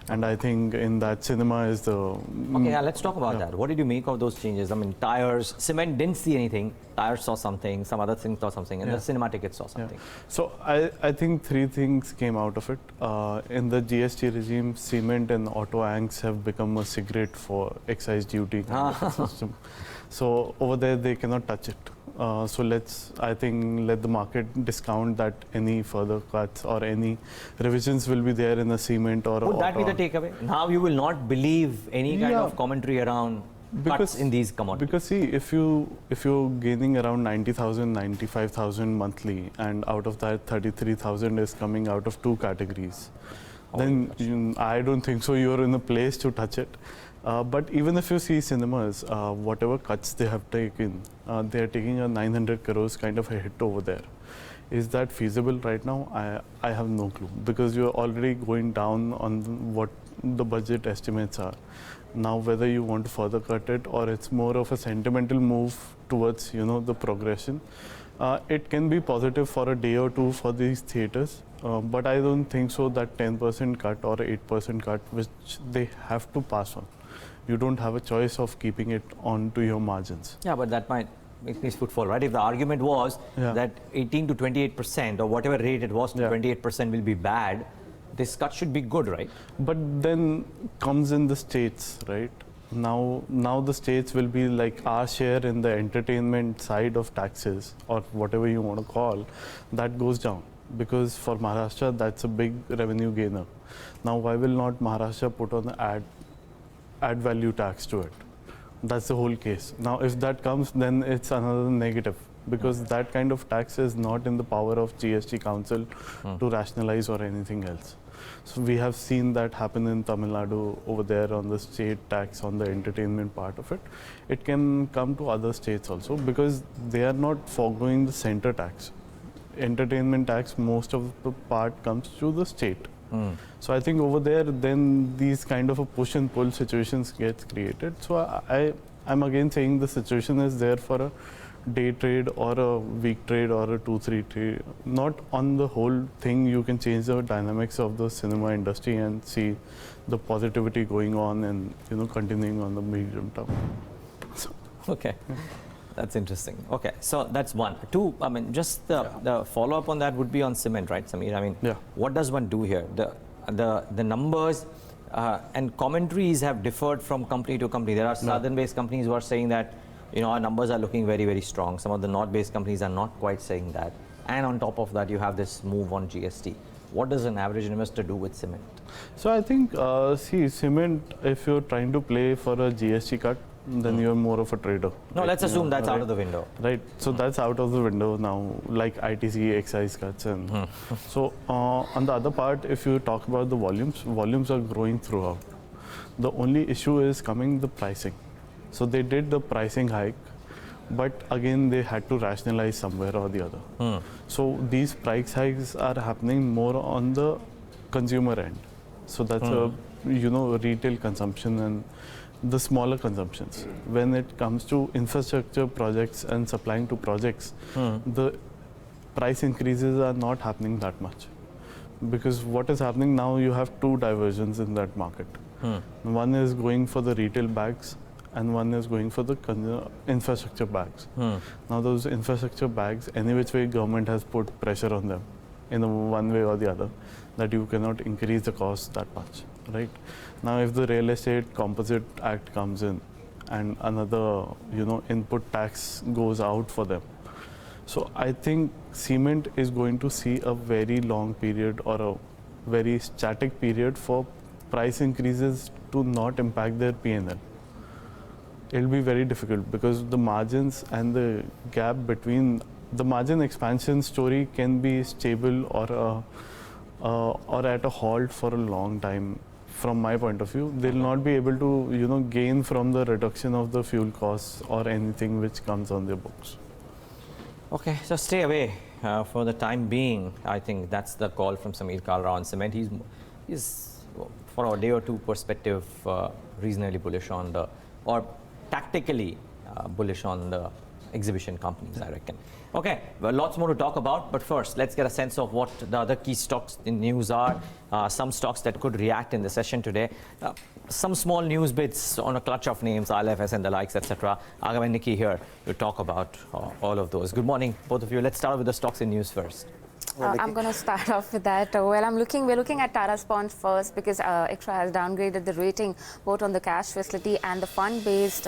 And I think in that cinema is the... Okay, yeah, let's talk about that. What did you make of those changes? I mean, tires, cement didn't see anything. Tires saw something, some other things saw something, and the cinema tickets saw something. So I think three things came out of it. In the GST regime, cement and auto anchs have become a cigarette for excise duty kind of system. So over there, they cannot touch it. So I think, let the market discount that any further cuts or any revisions will be there in the cement or Would that be the takeaway? Now you will not believe any kind of commentary around cuts in these commodities. Because see, if you're gaining around 90,000, 95,000 monthly, and out of that 33,000 is coming out of two categories, then I don't think so you're in a place to touch it. But even if you see cinemas, whatever cuts they have taken, they are taking a 900 crores kind of a hit over there. Is that feasible right now? I have no clue, because you're already going down on what the budget estimates are. Now, whether you want to further cut it or it's more of a sentimental move towards, the progression, it can be positive for a day or two for these theatres. But I don't think so that 10% cut or 8% cut, which they have to pass on. You don't have a choice of keeping it on to your margins. Yeah, but that might make me footfall, right? If the argument was that 18 to 28% or whatever rate it was to 28% will be bad, this cut should be good, right? But then comes in the states, right? Now the states will be like our share in the entertainment side of taxes or whatever you want to call, that goes down. Because for Maharashtra, that's a big revenue gainer. Now, why will not Maharashtra put on the add value tax to it? That's the whole case. Now, if that comes, then it's another negative, because that kind of tax is not in the power of GST Council to rationalize or anything else. So we have seen that happen in Tamil Nadu over there on the state tax on the entertainment part of it. It can come to other states also, because they are not foregoing the center tax. Entertainment tax, most of the part comes to the state. So I think over there, then these kind of a push and pull situations gets created. So I'm again saying the situation is there for a day trade or a week trade or a 2-3 trade. Not on the whole thing you can change the dynamics of the cinema industry and see the positivity going on and continuing on the medium term. So, okay. That's interesting. Okay, so that's one. Two, I mean, just the follow-up on that would be on cement, right, Samir? I mean, what does one do here? The numbers and commentaries have differed from company to company. There are southern-based companies who are saying that, our numbers are looking very, very strong. Some of the north-based companies are not quite saying that. And on top of that, you have this move on GST. What does an average investor do with cement? So I think, see, cement, if you're trying to play for a GST cut, then you're more of a trader. No, let's assume that's out of the window. Right, so that's out of the window now, like ITC, excise cuts. And so on the other part, if you talk about the volumes are growing throughout. The only issue is coming the pricing. So they did the pricing hike, but again, they had to rationalize somewhere or the other. So these price hikes are happening more on the consumer end. So that's a, retail consumption and the smaller consumptions. When it comes to infrastructure projects and supplying to projects, the price increases are not happening that much. Because what is happening now, you have two diversions in that market. One is going for the retail bags and one is going for the infrastructure bags. Now those infrastructure bags, any which way government has put pressure on them in one way or the other, that you cannot increase the cost that much, right? Now, if the Real Estate Composite Act comes in and another, input tax goes out for them. So I think cement is going to see a very long period or a very static period for price increases to not impact their P&L. It'll be very difficult because the margins and the gap between the margin expansion story can be stable or at a halt for a long time. From my point of view, they'll not be able to, gain from the reduction of the fuel costs or anything which comes on their books. Okay, so stay away for the time being. I think that's the call from Sameer Kalra on cement. He's for a day or two perspective, reasonably bullish on or tactically bullish on the exhibition companies, I reckon. Okay, well, lots more to talk about, but first, let's get a sense of what the other key stocks in news are. Some stocks that could react in the session today. Some small news bits on a clutch of names, ILFS and the likes, etc. Agam and Nikki here to talk about all of those. Good morning, both of you. Let's start with the stocks in news first. I'm going to start off with that. Well, we're looking at Tata Spons first because ICRA has downgraded the rating both on the cash facility and the fund-based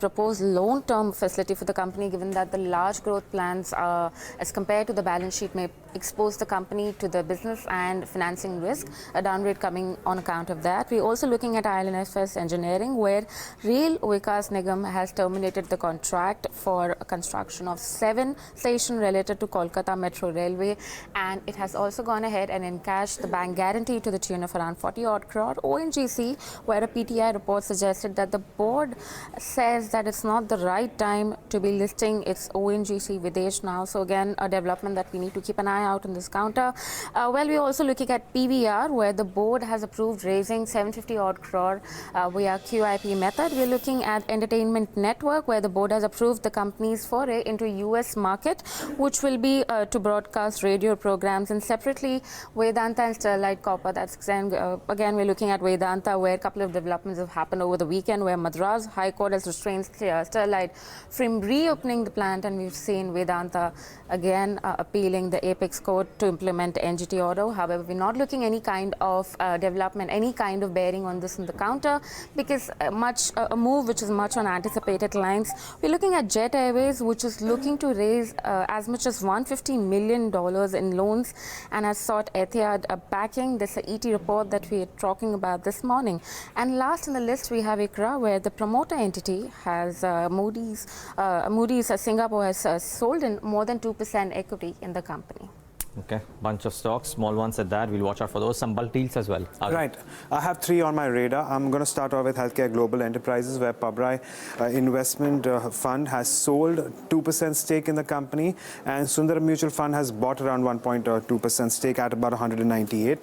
proposed long-term facility for the company, given that the large growth plans as compared to the balance sheet may expose the company to the business and financing risk, a downgrade coming on account of that. We're also looking at ILFS Engineering, where Rail Vikas Nigam has terminated the contract for construction of 7 stations related to Kolkata Metro Railway, and it has also gone ahead and encashed the bank guarantee to the tune of around 40-odd crore. ONGC, where a PTI report suggested that the board says that it's not the right time to be listing its ONGC Videsh now. So again, a development that we need to keep an eye out on this counter. Well, we're also looking at PVR, where the board has approved raising 750-odd crore via QIP method. We're looking at Entertainment Network, where the board has approved the company's foray into US market, which will be to broadcast radio programs, and separately Vedanta and Sterlite Copper. That's again we're looking at Vedanta, where a couple of developments have happened over the weekend, where Madras High Court has restrained Sterlite from reopening the plant, and we've seen Vedanta again appealing the Apex Court to implement NGT order. However, we're not looking any kind of development, any kind of bearing on this in the counter, because a move which is much on anticipated lines. We're looking at Jet Airways, which is looking to raise as much as $150 million in loans and has sought Etihad backing. This is an ET report that we are talking about this morning. And last on the list, we have ICRA, where the promoter entity has Moody's Singapore has sold in more than 2% equity in the company. Okay, bunch of stocks, small ones at that. We'll watch out for those. Some bulk deals as well. Right. I have 3 on my radar. I'm going to start off with Healthcare Global Enterprises, where Pabrai Investment Fund has sold 2% stake in the company, and Sundaram Mutual Fund has bought around 1.2% stake at about 198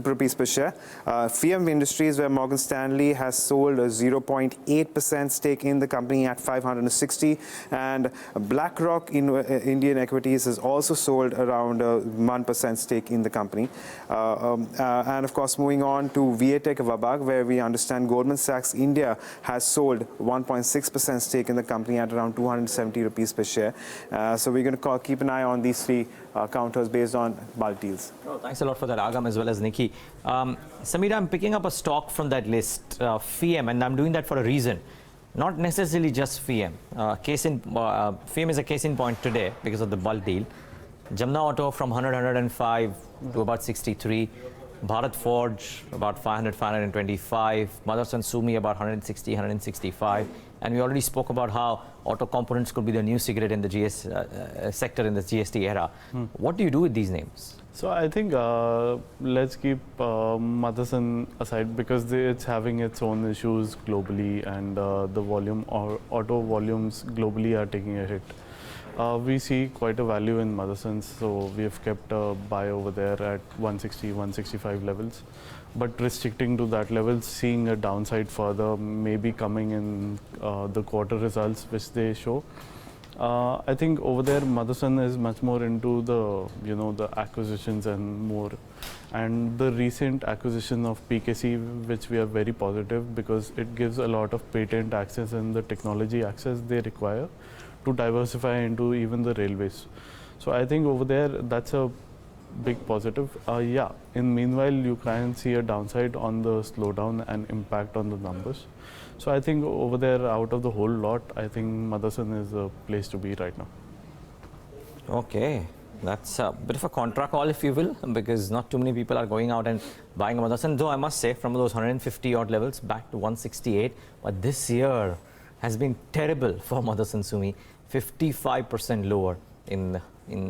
rupees per share. FM Industries, where Morgan Stanley has sold a 0.8% stake in the company at 560, and BlackRock Indian Equities has also sold around 1% stake in the company. And of course, moving on to Viatech Vabag, where we understand Goldman Sachs India has sold 1.6% stake in the company at around 270 rupees per share. So we're going to keep an eye on these 3 counters based on bulk deals. Oh, thanks a lot for that, Agam, as well as Nikki. Samira, I'm picking up a stock from that list, FEM, and I'm doing that for a reason. Not necessarily just FEM. FEM is a case in point today because of the bulk deal. Jamna Auto from 105 to about 63. Bharat Forge about 500, 525. Motherson Sumi about 160, 165. And we already spoke about how auto components could be the new cigarette in the GS sector in the GST era. What do you do with these names? So I think let's keep Motherson aside, because it's having its own issues globally, and the volume or auto volumes globally are taking a hit. We see quite a value in Motherson, so we have kept a buy over there at 160, 165 levels. But restricting to that level, seeing a downside further, maybe coming in the quarter results which they show. I think over there, Motherson is much more into the acquisitions and more. And the recent acquisition of PKC, which we are very positive, because it gives a lot of patent access and the technology access they require to diversify into even the railways. So I think over there, that's a big positive. Yeah, in meanwhile, you can see a downside on the slowdown and impact on the numbers. So I think over there, out of the whole lot, I think Motherson is a place to be right now. Okay, that's a bit of a contra call, if you will, because not too many people are going out and buying a Motherson. Though I must say, from those 150 odd levels back to 168, but this year has been terrible for Motherson Sumi. 55% lower in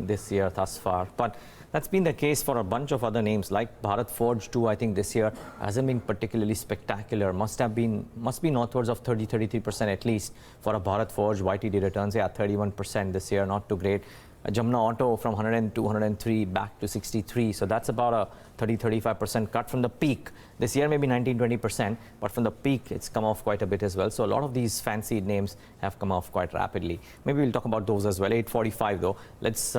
this year thus far. But that's been the case for a bunch of other names like Bharat Forge too. I think this year hasn't been particularly spectacular. Must be northwards of 33% at least for a Bharat Forge. YTD returns, yeah, 31% this year, not too great. Jamna Auto from 102, 103 back to 63. So that's about a 30-35% cut from the peak. This year maybe 19-20%, but from the peak it's come off quite a bit as well. So a lot of these fancied names have come off quite rapidly. Maybe we'll talk about those as well. 8:45 though. Let's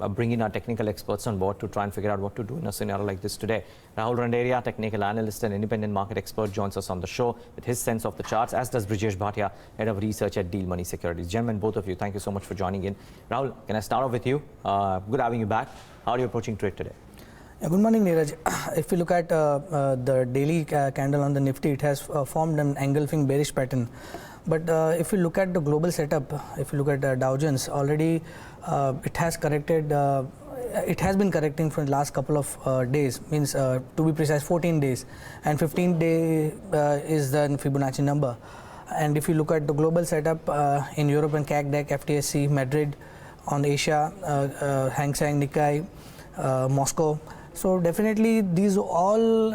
bring in our technical experts on board to try and figure out what to do in a scenario like this today. Rahul Randeria, technical analyst and independent market expert, joins us on the show with his sense of the charts, as does Brijesh Bhatia, head of research at Dealmoney Securities. Gentlemen, both of you, thank you so much for joining in. Rahul, can I start off with you? Good having you back. How are you approaching trade today? Good morning, Neeraj. If you look at the daily candle on the Nifty, it has formed an engulfing bearish pattern. But if you look at the global setup, if you look at Dow Jones, already it has corrected. It has been correcting for the last couple of days, means to be precise 14 days, and 15 day is the Fibonacci number. And if you look at the global setup in Europe and CAC, FTSE, Madrid, on Asia, Hang Seng, Nikkei, Moscow. So definitely these all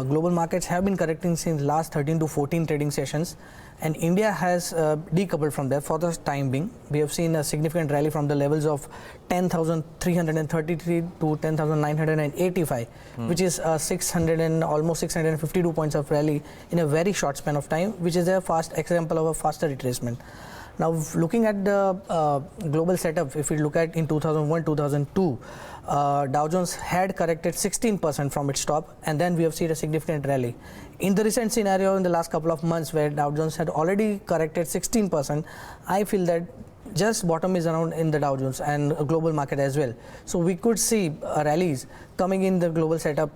global markets have been correcting since last 13 to 14 trading sessions, and India has decoupled from that for the time being. We have seen a significant rally from the levels of 10,333 to 10,985, which is almost 652 points of rally in a very short span of time, which is a fast example of a faster retracement. Now, looking at the global setup, if we look at in 2001, 2002, Dow Jones had corrected 16% from its top, and then we have seen a significant rally. In the recent scenario, in the last couple of months, where Dow Jones had already corrected 16%, I feel that just bottom is around in the Dow Jones and a global market as well. So we could see rallies coming in the global setup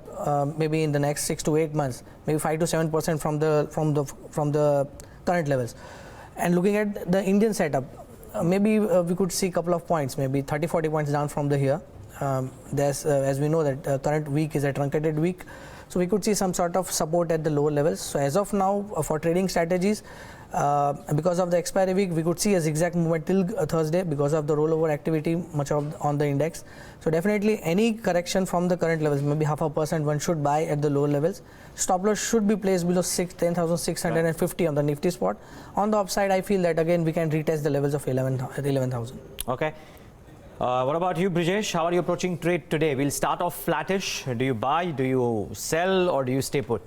maybe in the next 6 to 8 months, maybe 5 to 7% from the current levels. And looking at the Indian setup, maybe we could see a couple of points, maybe 30-40 points down from the here. As we know that current week is a truncated week, so we could see some sort of support at the lower levels. So as of now, for trading strategies, because of the expiry week, we could see a zigzag movement till Thursday because of the rollover activity much of on the index. So definitely any correction from the current levels, maybe 0.5%, one should buy at the lower levels. Stop loss should be placed below 10,650 on the Nifty spot. On the upside, I feel that again we can retest the levels of 11,000. Okay. What about you, Brijesh? How are you approaching trade today? We'll start off flattish. Do you buy, do you sell, or do you stay put?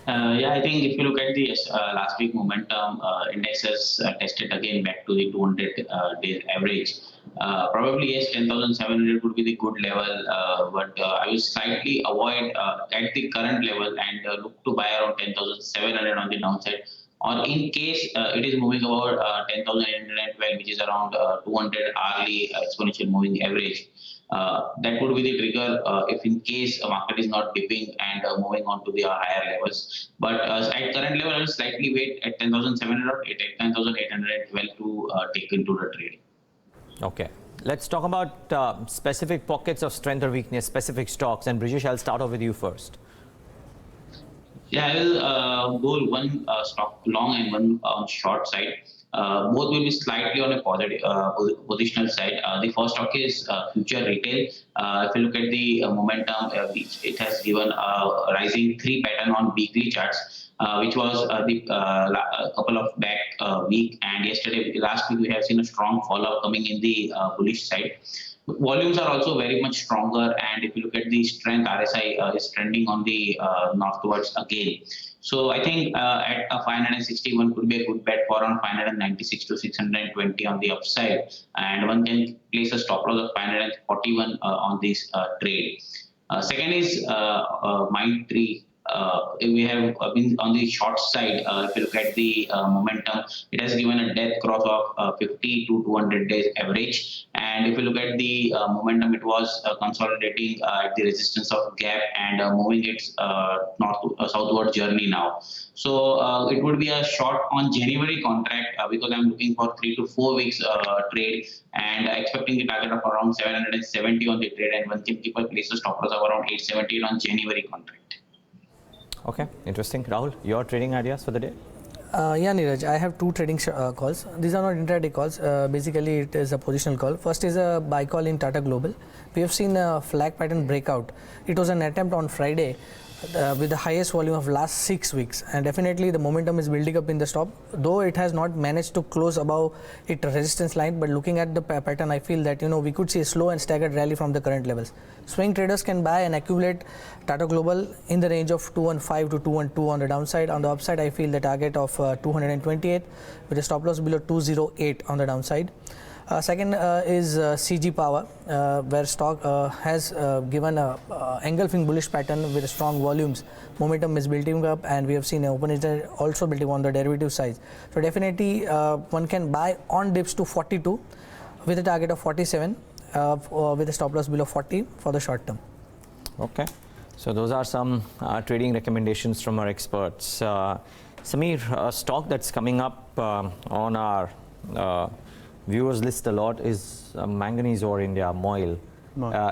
Yeah, I think if you look at the last week momentum, index has tested again back to the 200-day average. Probably yes, 10,700 would be the good level, but I will slightly avoid at the current level and look to buy around 10,700 on the downside. Or in case it is moving about 10,812, which is around 200 hourly exponential moving average. That would be the trigger if in case a market is not dipping and moving on to the higher levels. But at current level, I will slightly wait at 10,700 or at 10,812 to take into the trade. Okay. Let's talk about specific pockets of strength or weakness, specific stocks. And Brijesh, I'll start off with you first. Yeah, I will go one stock long and one on short side. Both will be slightly on a positive positional side. The first stock is future retail. If you look at the momentum, it has given a rising 3 pattern on weekly charts, which was a couple of back week, and last week we have seen a strong follow-up coming in the bullish side. Volumes are also very much stronger, and if you look at the strength, RSI is trending on the northwards again. So I think at a 561 could be a good bet for around 596 to 620 on the upside, and one can place a stop loss of 541 on this trade. Second is Mindtree. We have been on the short side. If you look at the momentum, it has given a death cross of 50 to 200 days average. And if you look at the momentum, it was consolidating at the resistance of gap and moving its southward journey now. So it would be a short on January contract because I'm looking for 3 to 4 weeks trade and expecting the target of around 770 on the trade, and one can keep a place a stop loss of around 870 on January contract. Okay, interesting. Rahul, your trading ideas for the day? Yeah, Neeraj, I have two trading calls. These are not intraday calls. Basically, it is a positional call. First is a buy call in Tata Global. We have seen a flag pattern breakout. It was an attempt on Friday with the highest volume of last 6 weeks, and definitely the momentum is building up in the stock, though it has not managed to close above its resistance line. But looking at the pattern, I feel that we could see a slow and staggered rally from the current levels. Swing traders can buy and accumulate Tata Global in the range of 215 to 212 on the downside. On the upside, I feel the target of 228 with a stop loss below 208 on the downside. Second is CG Power, where stock has given a engulfing bullish pattern with strong volumes. Momentum is building up, and we have seen open interest also building on the derivative side. So definitely one can buy on dips to 42 with a target of 47 with a stop loss below 40 for the short term. Okay, so those are some trading recommendations from our experts. Samir, a stock that's coming up on our viewers list a lot is manganese ore India, MOIL.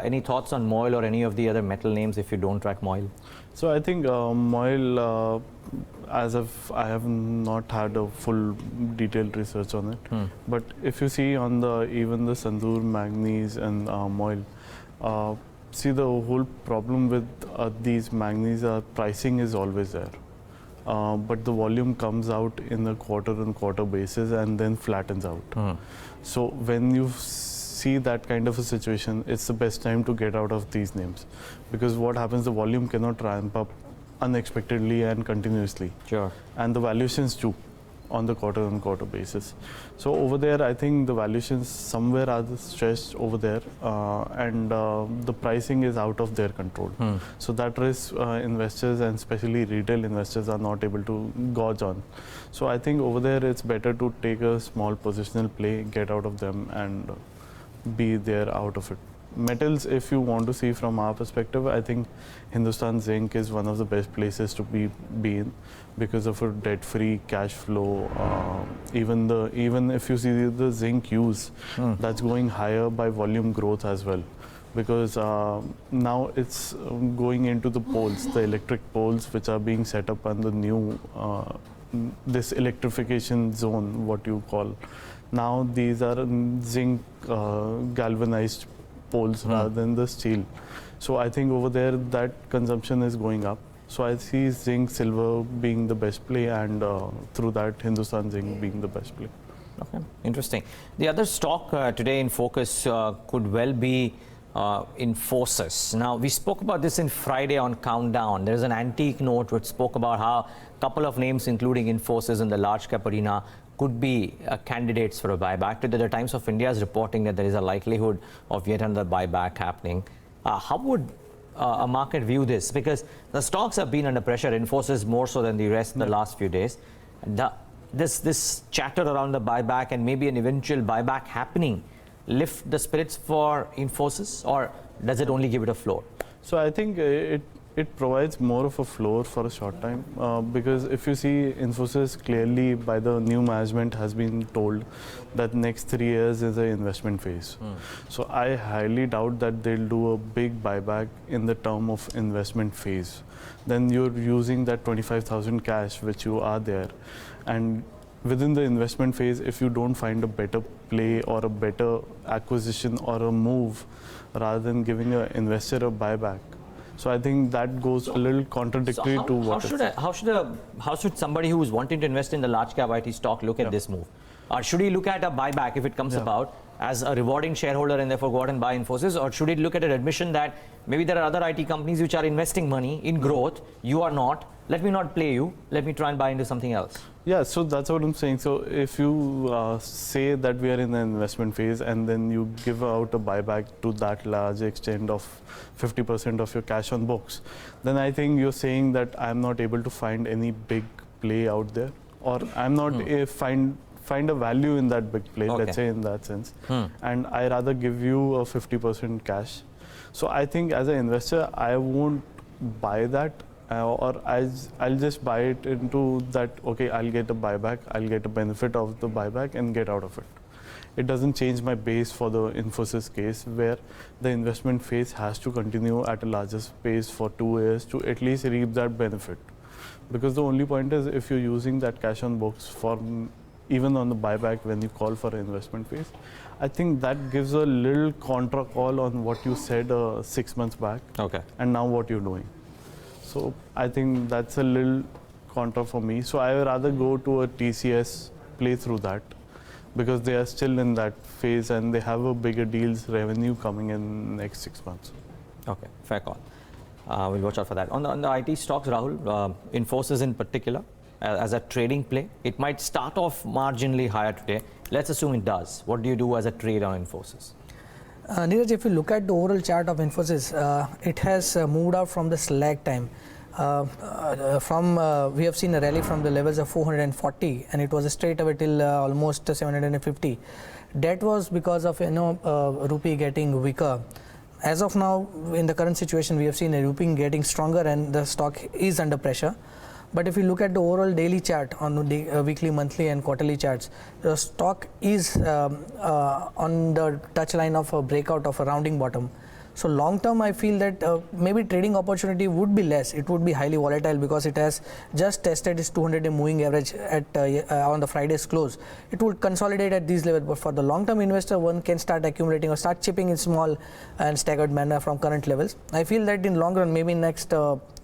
Any thoughts on MOIL or any of the other metal names if you don't track MOIL? So I think MOIL, as of I have not had a full detailed research on it. But if you see on even the Sandur manganese and MOIL, see the whole problem with these manganese pricing is always there. But the volume comes out in a quarter-on-quarter basis and then flattens out. So when you see that kind of a situation, it's the best time to get out of these names, because what happens, the volume cannot ramp up unexpectedly and continuously. Sure. And the valuations too on the quarter-on-quarter basis. So over there, I think the valuations somewhere are stretched over there, and the pricing is out of their control. So that risk investors and especially retail investors are not able to gauge on. So I think over there it's better to take a small positional play, get out of them, and be there out of it. Metals, if you want to see from our perspective, I think Hindustan Zinc is one of the best places to be in because of a debt-free cash flow. Even if you see the zinc use, that's going higher by volume growth as well, because now it's going into the poles, the electric poles which are being set up on the new this electrification zone, what you call. Now these are zinc galvanized poles rather than the steel. So I think over there that consumption is going up. So I see zinc, silver being the best play, and through that Hindustan Zinc being the best play. Okay, interesting. The other stock today in focus could well be Infosys. Now, we spoke about this in Friday on Countdown. There's an antique note which spoke about how a couple of names, including Infosys in the large cap arena, could be candidates for a buyback. Today, the Times of India is reporting that there is a likelihood of yet another buyback happening. How would a market view this? Because the stocks have been under pressure, Infosys more so than the rest in the last few days. This chatter around the buyback and maybe an eventual buyback happening lift the spirits for Infosys, or does it only give it a floor? So I think it provides more of a floor for a short time, because if you see Infosys clearly by the new management has been told that next 3 years is an investment phase. So I highly doubt that they'll do a big buyback in the term of investment phase. Then you're using that 25,000 cash which you are there, and within the investment phase, if you don't find a better play or a better acquisition or a move, rather than giving an investor a buyback. So I think that goes a little contradictory to what how should somebody who is wanting to invest in the large cap IT stock look at this move? Or should he look at a buyback if it comes about as a rewarding shareholder and therefore go out and buy Infosys? Or should he look at an admission that maybe there are other IT companies which are investing money in growth, you are not, let me not play you, let me try and buy into something else? Yeah, so that's what I'm saying. So if you say that we are in the investment phase and then you give out a buyback to that large extent of 50% of your cash on books, then I think you're saying that I'm not able to find any big play out there, or I'm not find a value in that big play, let's say in that sense. And I rather give you a 50% cash. So I think as an investor, I won't buy that. Or I'll just buy it into that, okay, I'll get a buyback, I'll get a benefit of the buyback and get out of it. It doesn't change my base for the Infosys case, where the investment phase has to continue at a larger pace for 2 years to at least reap that benefit. Because the only point is if you're using that cash on books for even on the buyback when you call for an investment phase, I think that gives a little contra call on what you said 6 months back and now what you're doing. So I think that's a little contra for me. So I would rather go to a TCS, play through that, because they are still in that phase and they have a bigger deals revenue coming in next 6 months. Okay, fair call. We'll watch out for that. On the IT stocks, Rahul, Infosys in particular, as a trading play, it might start off marginally higher today. Let's assume it does. What do you do as a trade on Infosys? Neeraj, if you look at the overall chart of Infosys, it has moved out from the slag time. We have seen a rally from the levels of 440 and it was straight away till almost 750. That was because of rupee getting weaker. As of now, in the current situation, we have seen a rupee getting stronger and the stock is under pressure. But if you look at the overall daily chart on the weekly, monthly and quarterly charts, the stock is on the touch line of a breakout of a rounding bottom. So long term, I feel that maybe trading opportunity would be less. It would be highly volatile because it has just tested its 200-day moving average at on the Friday's close. It would consolidate at these levels. But for the long-term investor, one can start accumulating or start chipping in small and staggered manner from current levels. I feel that in long run, maybe next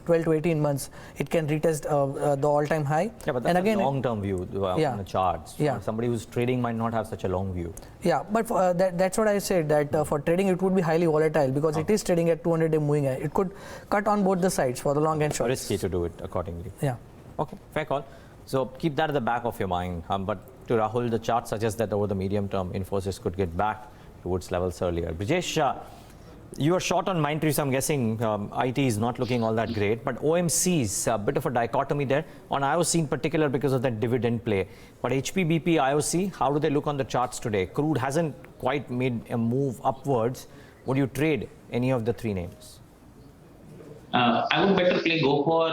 12 to 18 months, it can retest the all-time high. Yeah, but that's a long-term view on the charts. Yeah. Somebody who's trading might not have such a long view. Yeah, but that's what I said, that for trading it would be highly volatile because it is trading at 200-day moving average. It could cut on both the sides for the long and short. Risky to do it accordingly. Yeah. Okay, fair call. So keep that at the back of your mind. But to Rahul, the chart suggests that over the medium term, Infosys could get back towards levels earlier. Brijesh, you are short on Mindtree, so I'm guessing IT is not looking all that great. But OMC's a bit of a dichotomy there on IOC in particular because of that dividend play. But HP, BP, IOC, how do they look on the charts today? Crude hasn't quite made a move upwards. Would you trade any of the three names? I would better go for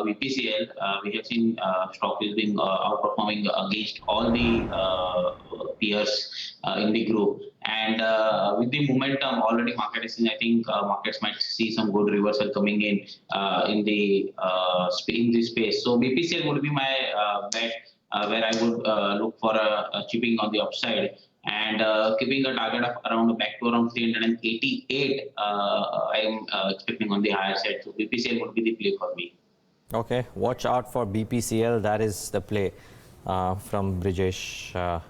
VPCL. We have seen stock is being outperforming against all the peers in the group. And with the momentum already market is in, I think markets might see some good reversal coming in this space. So VPCL would be my bet where I would look for a chipping on the upside. And keeping a target of around back to around 388, I am expecting on the higher side. So BPCL would be the play for me. Okay, watch out for BPCL. That is the play from Brijesh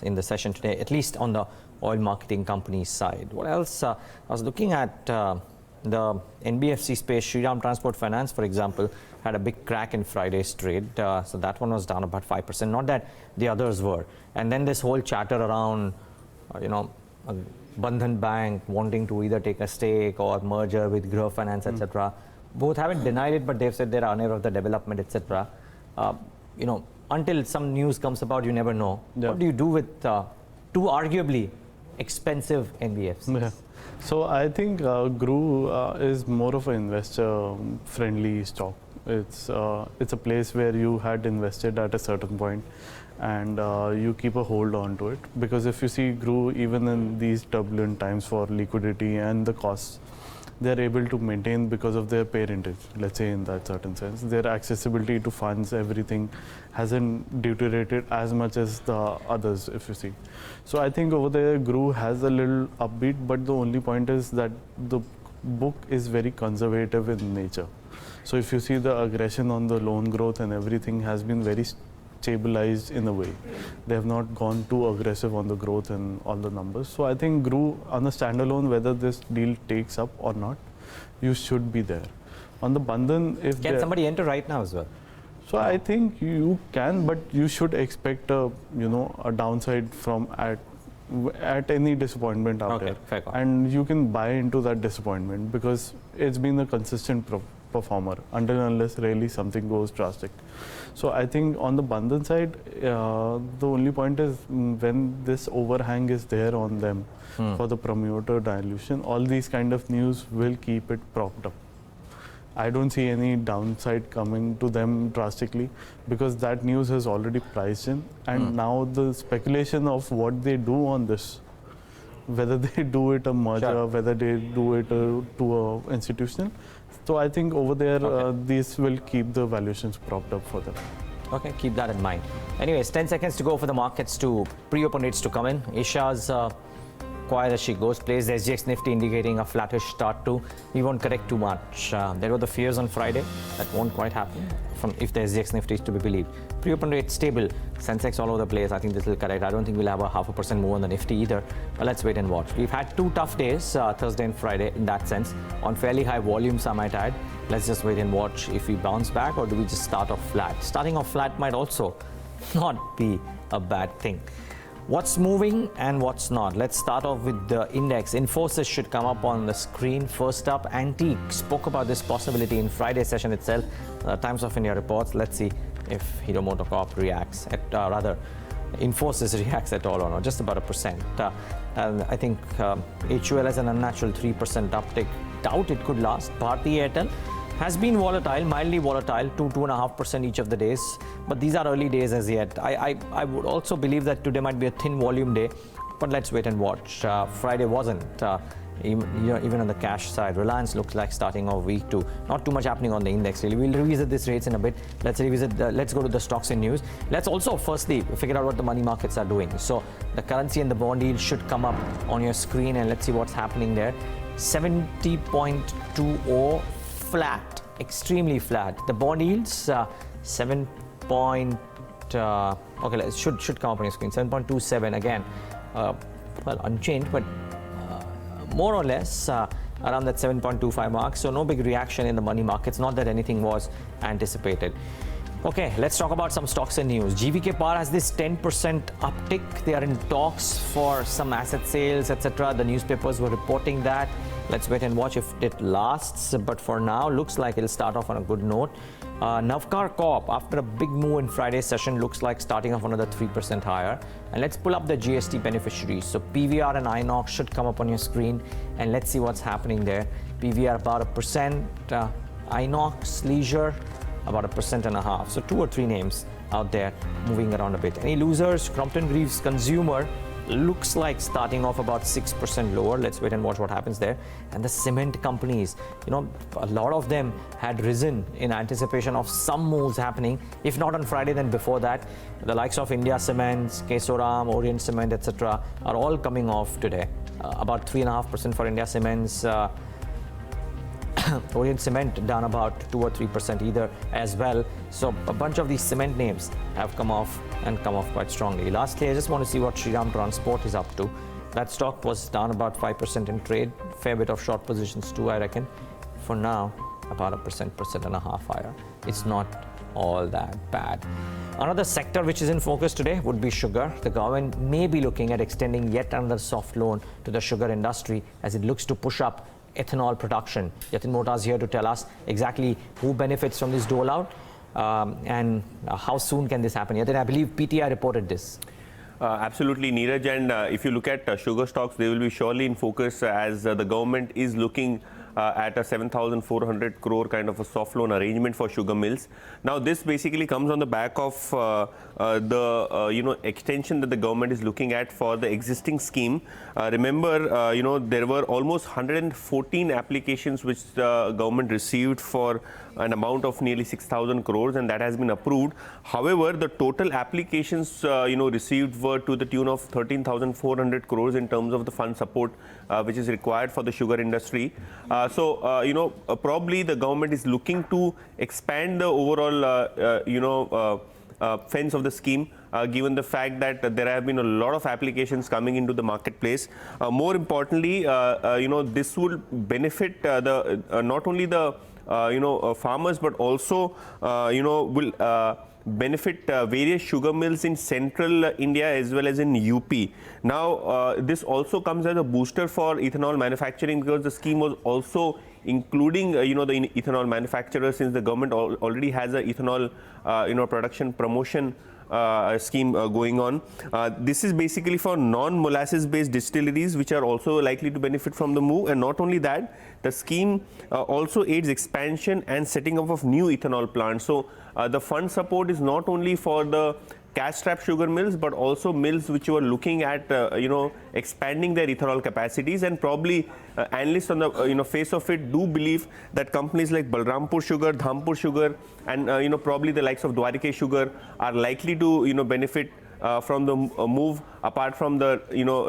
in the session today, at least on the oil marketing company side. What else? I was looking at the NBFC space. Shriram Transport Finance, for example, had a big crack in Friday's trade. So that one was down about 5%. Not that the others were. And then this whole chatter around, Bandhan Bank wanting to either take a stake or merger with Grah Finance, etc. Both haven't denied it, but they've said they're unaware of the development, etc. Until some news comes about, you never know. Yeah. What do you do with two arguably expensive NBFCs? Yeah. So I think GRU is more of an investor-friendly stock. It's a place where you had invested at a certain point and you keep a hold on to it. Because if you see GRU, even in these turbulent times for liquidity and the costs, they're able to maintain because of their parentage, let's say in that certain sense. Their accessibility to funds, everything hasn't deteriorated as much as the others, if you see. So I think over there, GRU has a little upbeat, but the only point is that the book is very conservative in nature. So if you see the aggression on the loan growth and everything has been very stabilized in a way. They have not gone too aggressive on the growth and all the numbers. So I think GRU on a standalone, whether this deal takes up or not, you should be there. On the Bandhan, if can somebody enter right now as well? So I think you can, but you should expect a downside from at any disappointment out there. Fair call. And you can buy into that disappointment because it's been a consistent performer until unless really something goes drastic. So I think on the Bandhan side, the only point is when this overhang is there on them for the promoter dilution, all these kind of news will keep it propped up. I don't see any downside coming to them drastically because that news has already priced in, and now the speculation of what they do on this whether they do it a merger, whether they do it to a institutional. So I think over there, these will keep the valuations propped up for them. Okay, keep that in mind. Anyways, 10 seconds to go for the markets to pre-open rates to come in. Asia's quiet as she goes, plays the SGX Nifty indicating a flattish start to. We won't correct too much. There were the fears on Friday. That won't quite happen if the SGX Nifty is to be believed. Pre-open rate stable. Sensex all over the place. I think this will correct. I don't think we'll have a 0.5% move on the Nifty either. But let's wait and watch. We've had two tough days, Thursday and Friday, in that sense. On fairly high volumes, I might add. Let's just wait and watch if we bounce back, or do we just start off flat? Starting off flat might also not be a bad thing. What's moving and what's not? Let's start off with the index. Infosys should come up on the screen. First up, Antique spoke about this possibility in Friday's session itself. Times of India reports. Let's see if Hero MotoCorp reacts, rather Infosys reacts at all or not, just about 1%. And I think HUL has an unnatural 3% uptick. Doubt it could last. Bhatia Airtel has been volatile, mildly volatile, 2.5% each of the days. But these are early days as yet. I would also believe that today might be a thin volume day, but let's wait and watch. Friday wasn't. Even on the cash side, Reliance looks like starting off week 2. Not too much happening on the index really. We'll revisit these rates in a bit. Let's go to the stocks in news. Let's also firstly figure out what the money markets are doing. So the currency and the bond yield should come up on your screen, and let's see what's happening there. 70.20 flat, extremely flat. The bond yields 7. Okay, it should come up on your screen. 7.27 again. Well, unchanged, but more or less around that 7.25 mark. So no big reaction in the money markets. Not that anything was anticipated. Okay, let's talk about some stocks and news. GVK Power has this 10% uptick. They are in talks for some asset sales, etc. The newspapers were reporting that. Let's wait and watch if it lasts. But for now, looks like it'll start off on a good note. Navkar Corp, after a big move in Friday's session, looks like starting off another 3% higher. And let's pull up the GST beneficiaries. So PVR and INOX should come up on your screen. And let's see what's happening there. PVR about 1%. INOX Leisure about 1.5%. So 2 or 3 names out there moving around a bit. Any losers? Crompton Greaves Consumer looks like starting off about 6% lower. Let's wait and watch what happens there. And the cement companies, a lot of them had risen in anticipation of some moves happening. If not on Friday, then before that. The likes of India Cements, Kesoram, Orient Cement, etc. are all coming off today. About 3.5% for India Cements. Orient Cement down about 2 or 3% either as well. So a bunch of these cement names have come off quite strongly. Lastly, I just want to see what Shriram Transport is up to. That stock was down about 5% in trade. Fair bit of short positions too, I reckon. For now, about 1.5% higher. It's not all that bad. Another sector which is in focus today would be sugar. The government may be looking at extending yet another soft loan to the sugar industry as it looks to push up ethanol production. Yatin Mota is here to tell us exactly who benefits from this rollout and how soon can this happen. Yatin, I believe PTI reported this. Absolutely, Neeraj. And if you look at sugar stocks, they will be surely in focus as the government is looking at a 7,400 crore kind of a soft loan arrangement for sugar mills. Now, this basically comes on the back of the extension that the government is looking at for the existing scheme. Remember, there were almost 114 applications which the government received for an amount of nearly 6,000 crores, and that has been approved. However, the total applications received were to the tune of 13,400 crores in terms of the fund support which is required for the sugar industry. Probably the government is looking to expand the overall fence of the scheme, given the fact that there have been a lot of applications coming into the marketplace. More importantly, this will benefit not only the farmers, but also will benefit various sugar mills in central India as well as in UP. Now, this also comes as a booster for ethanol manufacturing, because the scheme was also including the ethanol manufacturers, since the government already has a ethanol production promotion scheme going on. This is basically for non-molasses based distilleries, which are also likely to benefit from the move. And not only that, the scheme also aids expansion and setting up of new ethanol plants. So the fund support is not only for the cash-strapped sugar mills, but also mills which were looking at, expanding their ethanol capacities. And probably analysts on the face of it do believe that companies like Balrampur Sugar, Dhampur Sugar, and probably the likes of Dwarike Sugar are likely to benefit from the move, apart from the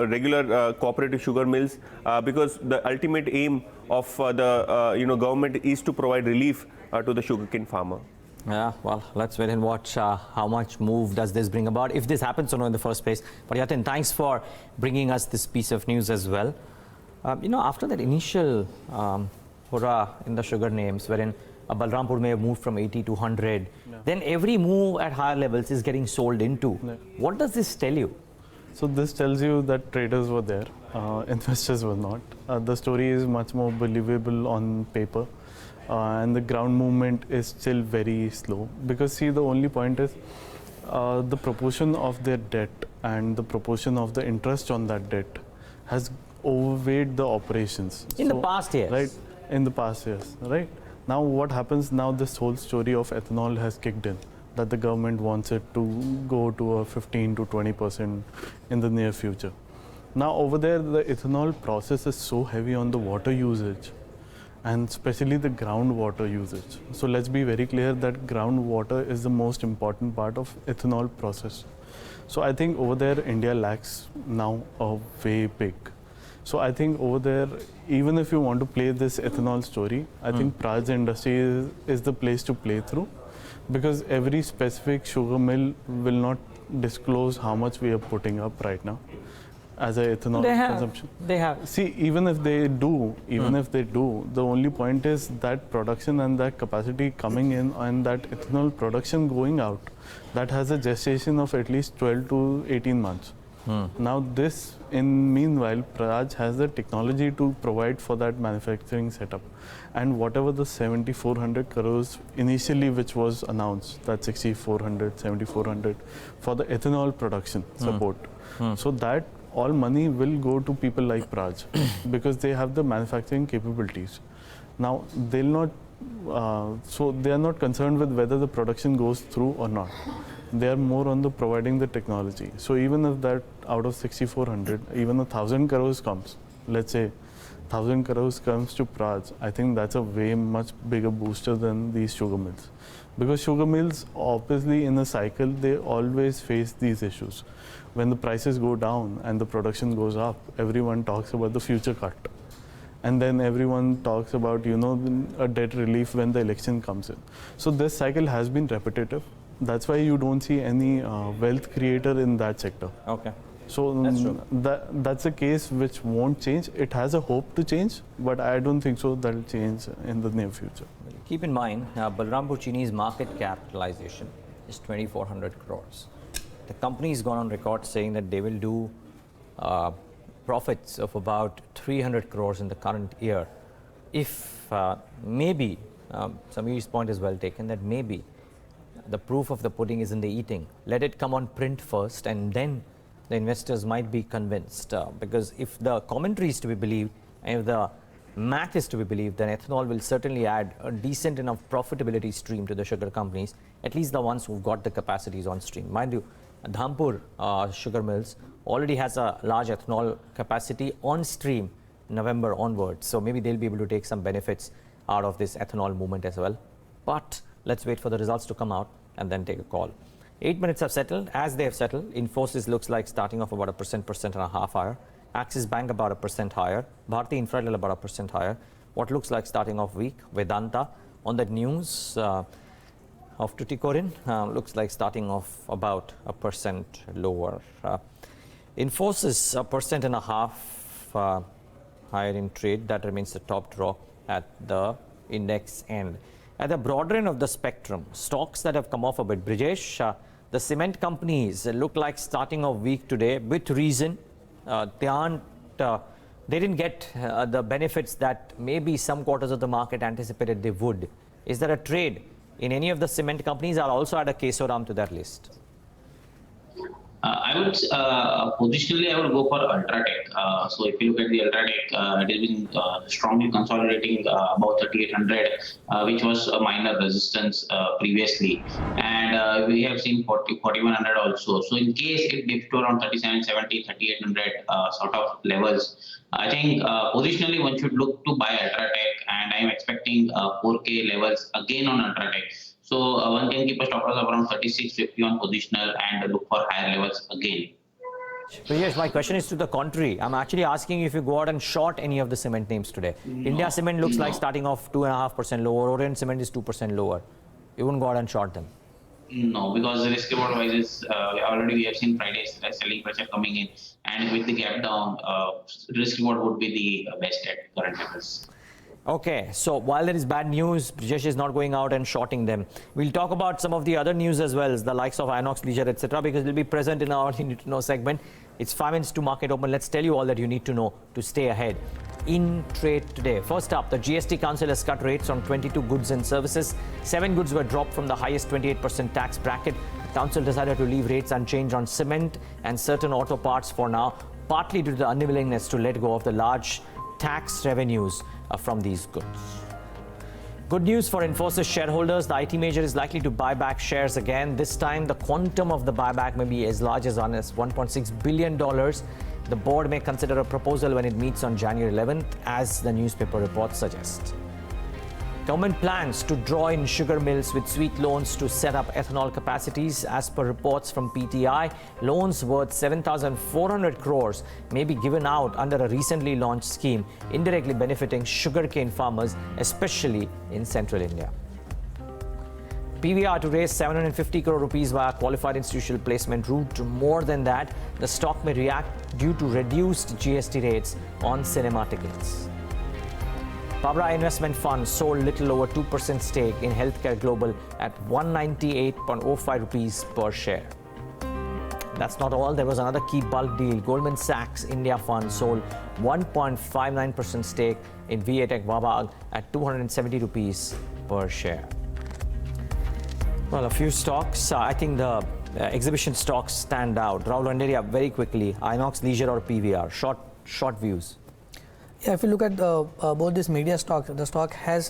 regular cooperative sugar mills, because the ultimate aim of the government is to provide relief to the sugarcane farmer. Yeah, well, let's wait and watch how much move does this bring about, if this happens or not in the first place. But Yatin, thanks for bringing us this piece of news as well. After that initial hurrah in the sugar names, wherein Balrampur may have moved from 80 to 100, then every move at higher levels is getting sold into. What does this tell you? So this tells you that traders were there, investors were not. The story is much more believable on paper, and the ground movement is still very slow. Because see, the only point is the proportion of their debt and the proportion of the interest on that debt has overweighed the operations. In the past years. Right, in the past years, right. Now what happens now, this whole story of ethanol has kicked in, that the government wants it to go to a 15 to 20% in the near future. Now over there, the ethanol process is so heavy on the water usage, and especially the groundwater usage. So let's be very clear that groundwater is the most important part of ethanol process. So I think over there, India lacks now a way big. So I think over there, even if you want to play this ethanol story, I think Praj industry is the place to play through, because every specific sugar mill will not disclose how much we are putting up right now as a ethanol consumption. They have. See, even if they do, the only point is that production and that capacity coming in and that ethanol production going out, that has a gestation of at least 12 to 18 months. Now this, meanwhile, Praj has the technology to provide for that manufacturing setup. And whatever the 7,400 crores initially which was announced, that 6,400, 7,400 for the ethanol production support. So that all money will go to people like Praj because they have the manufacturing capabilities. Now they'll not, so they are not concerned with whether the production goes through or not. They are more on the providing the technology. So even if that out of 6,400, even 1,000 crores comes, let's say 1,000 crores comes to Praj, I think that's a way much bigger booster than these sugar mills. Because sugar mills, obviously in a cycle, they always face these issues. When the prices go down and the production goes up, everyone talks about the future cut. And then everyone talks about, a debt relief when the election comes in. So this cycle has been repetitive. That's why you don't see any wealth creator in that sector. Okay. So that's a case which won't change. It has a hope to change, but I don't think so that'll change in the near future. Keep in mind, Balrampur Chini's market capitalization is 2,400 crores. The company has gone on record saying that they will do profits of about 300 crores in the current year. If maybe, Sameer's point is well taken, that maybe the proof of the pudding is in the eating. Let it come on print first, and then the investors might be convinced. Because if the commentary is to be believed, and if the math is to be believed, then ethanol will certainly add a decent enough profitability stream to the sugar companies, at least the ones who've got the capacities on stream. Mind you, Dhampur sugar mills already has a large ethanol capacity on stream November onwards. So maybe they'll be able to take some benefits out of this ethanol movement as well. But let's wait for the results to come out and then take a call. 8 minutes have settled. As they have settled, Infosys looks like starting off about 1.5% higher. Axis Bank about 1% higher. Bharti Infratel about 1% higher. What looks like starting off weak, Vedanta on the news of Tuticorin looks like starting off about 1% lower. Infosys 1.5% higher in trade. That remains the top draw at the index end. At the broader end of the spectrum, stocks that have come off a bit. Brijesh, the cement companies look like starting off weak today with reason. They didn't get the benefits that maybe some quarters of the market anticipated they would. Is there a trade in any of the cement companies? I'll also add a Kesoram to that list. I would positionally I would go for Ultratech. So if you look at the Ultratech, it has been strongly consolidating about 3,800, which was a minor resistance previously. And and we have seen 4100 also. So in case it dips to around 3770, 3800 sort of levels, I think positionally one should look to buy Ultratech, and I am expecting 4K levels again on Ultratech. So one can keep a stop loss of around 3650 on positional and look for higher levels again. Brijesh, my question is to the contrary. I'm actually asking if you go out and short any of the cement names today. No. India Cement looks like starting off 2.5% lower. Orient Cement is 2% lower. You wouldn't go out and short them? No, because the risk reward wise is already we have seen Friday's selling pressure coming in, and with the gap down, risk reward would be the best at current levels. Okay, so while there is bad news, Brijesh is not going out and shorting them. We'll talk about some of the other news as well, the likes of Inox Leisure, etc., because it will be present in our You Need to Know segment. It's 5 minutes to market open. Let's tell you all that you need to know to stay ahead. In trade today. First up, the GST Council has cut rates on 22 goods and services. 7 goods were dropped from the highest 28% tax bracket. The council decided to leave rates unchanged on cement and certain auto parts for now, partly due to the unwillingness to let go of the large tax revenues from these goods. Good news for Infosys shareholders. The IT major is likely to buy back shares again. This time, the quantum of the buyback may be as large as $1.6 billion. The board may consider a proposal when it meets on January 11th, as the newspaper reports suggest. Government plans to draw in sugar mills with sweet loans to set up ethanol capacities. As per reports from PTI, loans worth 7,400 crores may be given out under a recently launched scheme, indirectly benefiting sugarcane farmers, especially in central India. PVR to raise 750 crore rupees via qualified institutional placement route. More than that, the stock may react due to reduced GST rates on cinema tickets. Pabra Investment Fund sold little over 2% stake in Healthcare Global at 198.05 rupees per share. That's not all. There was another key bulk deal. Goldman Sachs India Fund sold 1.59% stake in Viatech Vabag at 270 rupees per share. Well, a few stocks. I think the exhibition stocks stand out. Rahul, Randeria, very quickly. Inox Leisure or PVR? Short views. Yeah, if you look at both these media stocks, the stock has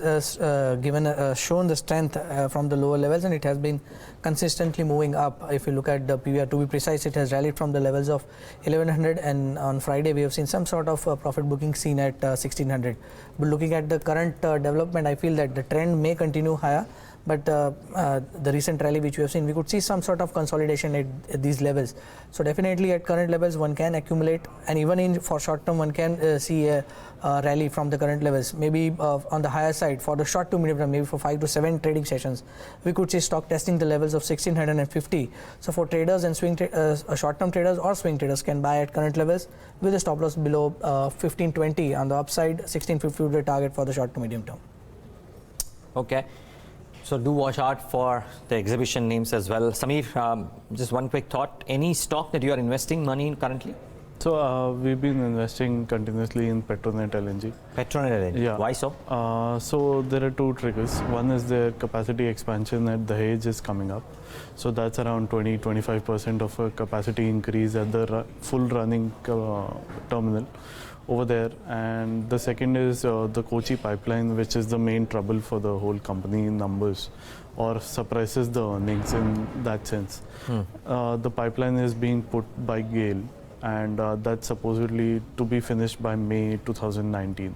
shown the strength from the lower levels, and it has been consistently moving up. If you look at the PVR, to be precise, it has rallied from the levels of 1100, and on Friday we have seen some sort of profit booking seen at 1600. But looking at the current development, I feel that the trend may continue higher. But the recent rally which we have seen, we could see some sort of consolidation at these levels. So definitely at current levels, one can accumulate, and even for short term, one can see a rally from the current levels. Maybe on the higher side for the short to medium term, maybe for 5 to 7 trading sessions, we could see stock testing the levels of 1650. So for traders and short term traders or swing traders can buy at current levels with a stop loss below 1520 on the upside. 1650 would be the target for the short to medium term. Okay. So do watch out for the exhibition names as well. Samir, just one quick thought. Any stock that you are investing money in currently? So we've been investing continuously in Petronet LNG. Petronet LNG? Yeah. Why so? So there are 2 triggers. One is their capacity expansion at Dahej is coming up. So that's around 20-25% of a capacity increase at the full running terminal over there. And the second is the Kochi pipeline, which is the main trouble for the whole company numbers, or suppresses the earnings in that sense. The pipeline is being put by GAIL, and that's supposedly to be finished by May 2019.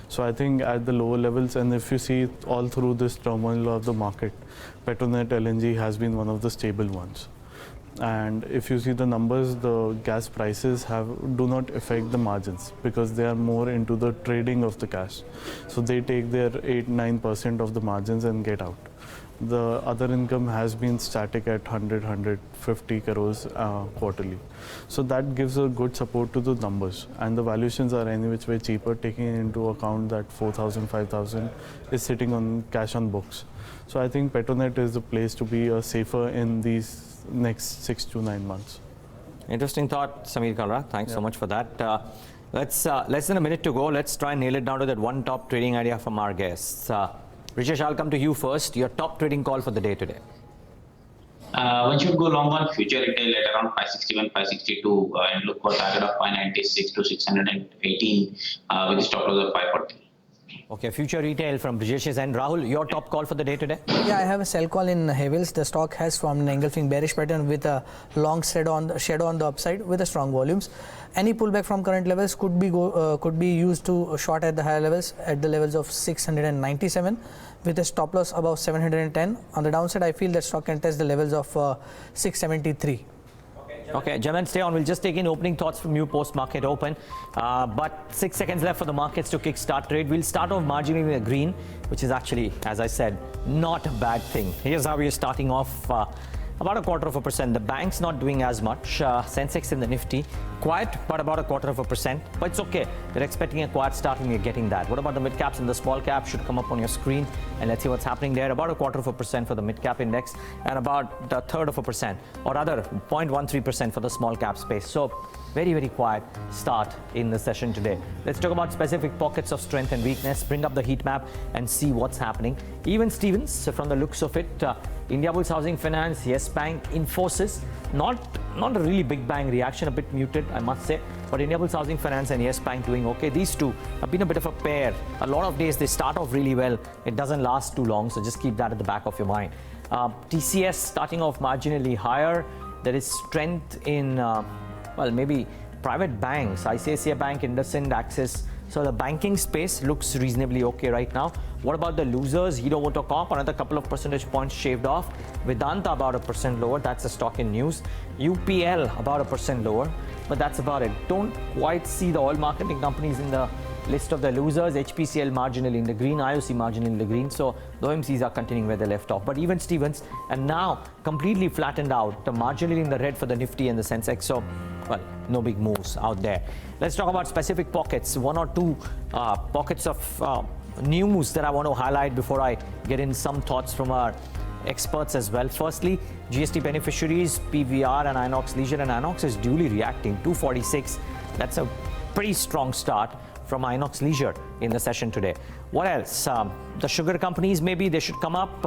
So I think at the lower levels, and if you see all through this turmoil of the market, Petronet LNG has been one of the stable ones. And if you see the numbers, the gas prices do not affect the margins because they are more into the trading of the cash. So they take their 8-9% of the margins and get out. The other income has been static at 100-150 crores quarterly. So that gives a good support to the numbers, and the valuations are any which way cheaper, taking into account that 4,000, 5,000 is sitting on cash on books. So I think Petronet is the place to be safer in these next 6 to 9 months. Interesting thought, Samir Kalra. Thanks so much for that. Let's less than a minute to go. Let's try and nail it down to that one top trading idea from our guests. Brijesh, I'll come to you first. Your top trading call for the day today. One should go long on future retail at around 561, 562 and look for target of 596 to 618 with a stop loss of 540. Okay, future retail from Brijesh's end. Rahul, your top call for the day today? Yeah, I have a sell call in Havels. The stock has formed an engulfing bearish pattern with a long shadow on the upside with a strong volumes. Any pullback from current levels could be used to short at the higher levels at the levels of 697 with a stop loss above 710. On the downside, I feel that stock can test the levels of 673. Okay, gentlemen, stay on. We'll just take in opening thoughts from you post-market open. But 6 seconds left for the markets to kickstart trade. We'll start off marginally in the green, which is actually, as I said, not a bad thing. Here's how we're starting off. About 0.25%. The bank's not doing as much. Sensex in the Nifty, quiet, but about 0.25%. But it's okay. They're expecting a quiet start and we're getting that. What about the mid caps and the small caps? Should come up on your screen. And let's see what's happening there. About 0.25% for the mid cap index and about 1/3%, or rather 0.13% for the small cap space. So very, very quiet start in the session today. Let's talk about specific pockets of strength and weakness, bring up the heat map and see what's happening. Even Stevens, from the looks of it, Indiabulls Housing Finance, Yes Bank, Infosys, not a really big bang reaction, a bit muted, I must say. But Indiabulls Housing Finance and Yes Bank doing okay. These two have been a bit of a pair. A lot of days they start off really well. It doesn't last too long, so just keep that at the back of your mind. TCS starting off marginally higher. There is strength in, well, maybe private banks, ICICI Bank, IndusInd, Axis. So the banking space looks reasonably okay right now. What about the losers? Hero MotoCorp, another couple of percentage points shaved off. Vedanta about 1% lower. That's a stock in news. UPL about 1% lower, but that's about it. Don't quite see the oil marketing companies in the list of the losers. HPCL marginally in the green, IOC marginally in the green. So the OMCs are continuing where they left off. But even Stevens, and now completely flattened out, marginally in the red for the Nifty and the Sensex. So, well, no big moves out there. Let's talk about specific pockets. One or two pockets of news that I want to highlight before I get in some thoughts from our experts as well. Firstly, GST beneficiaries, PVR and Inox Leisure, and Inox is duly reacting. 246. That's a pretty strong start from Inox Leisure in the session today. What else? The sugar companies, maybe they should come up.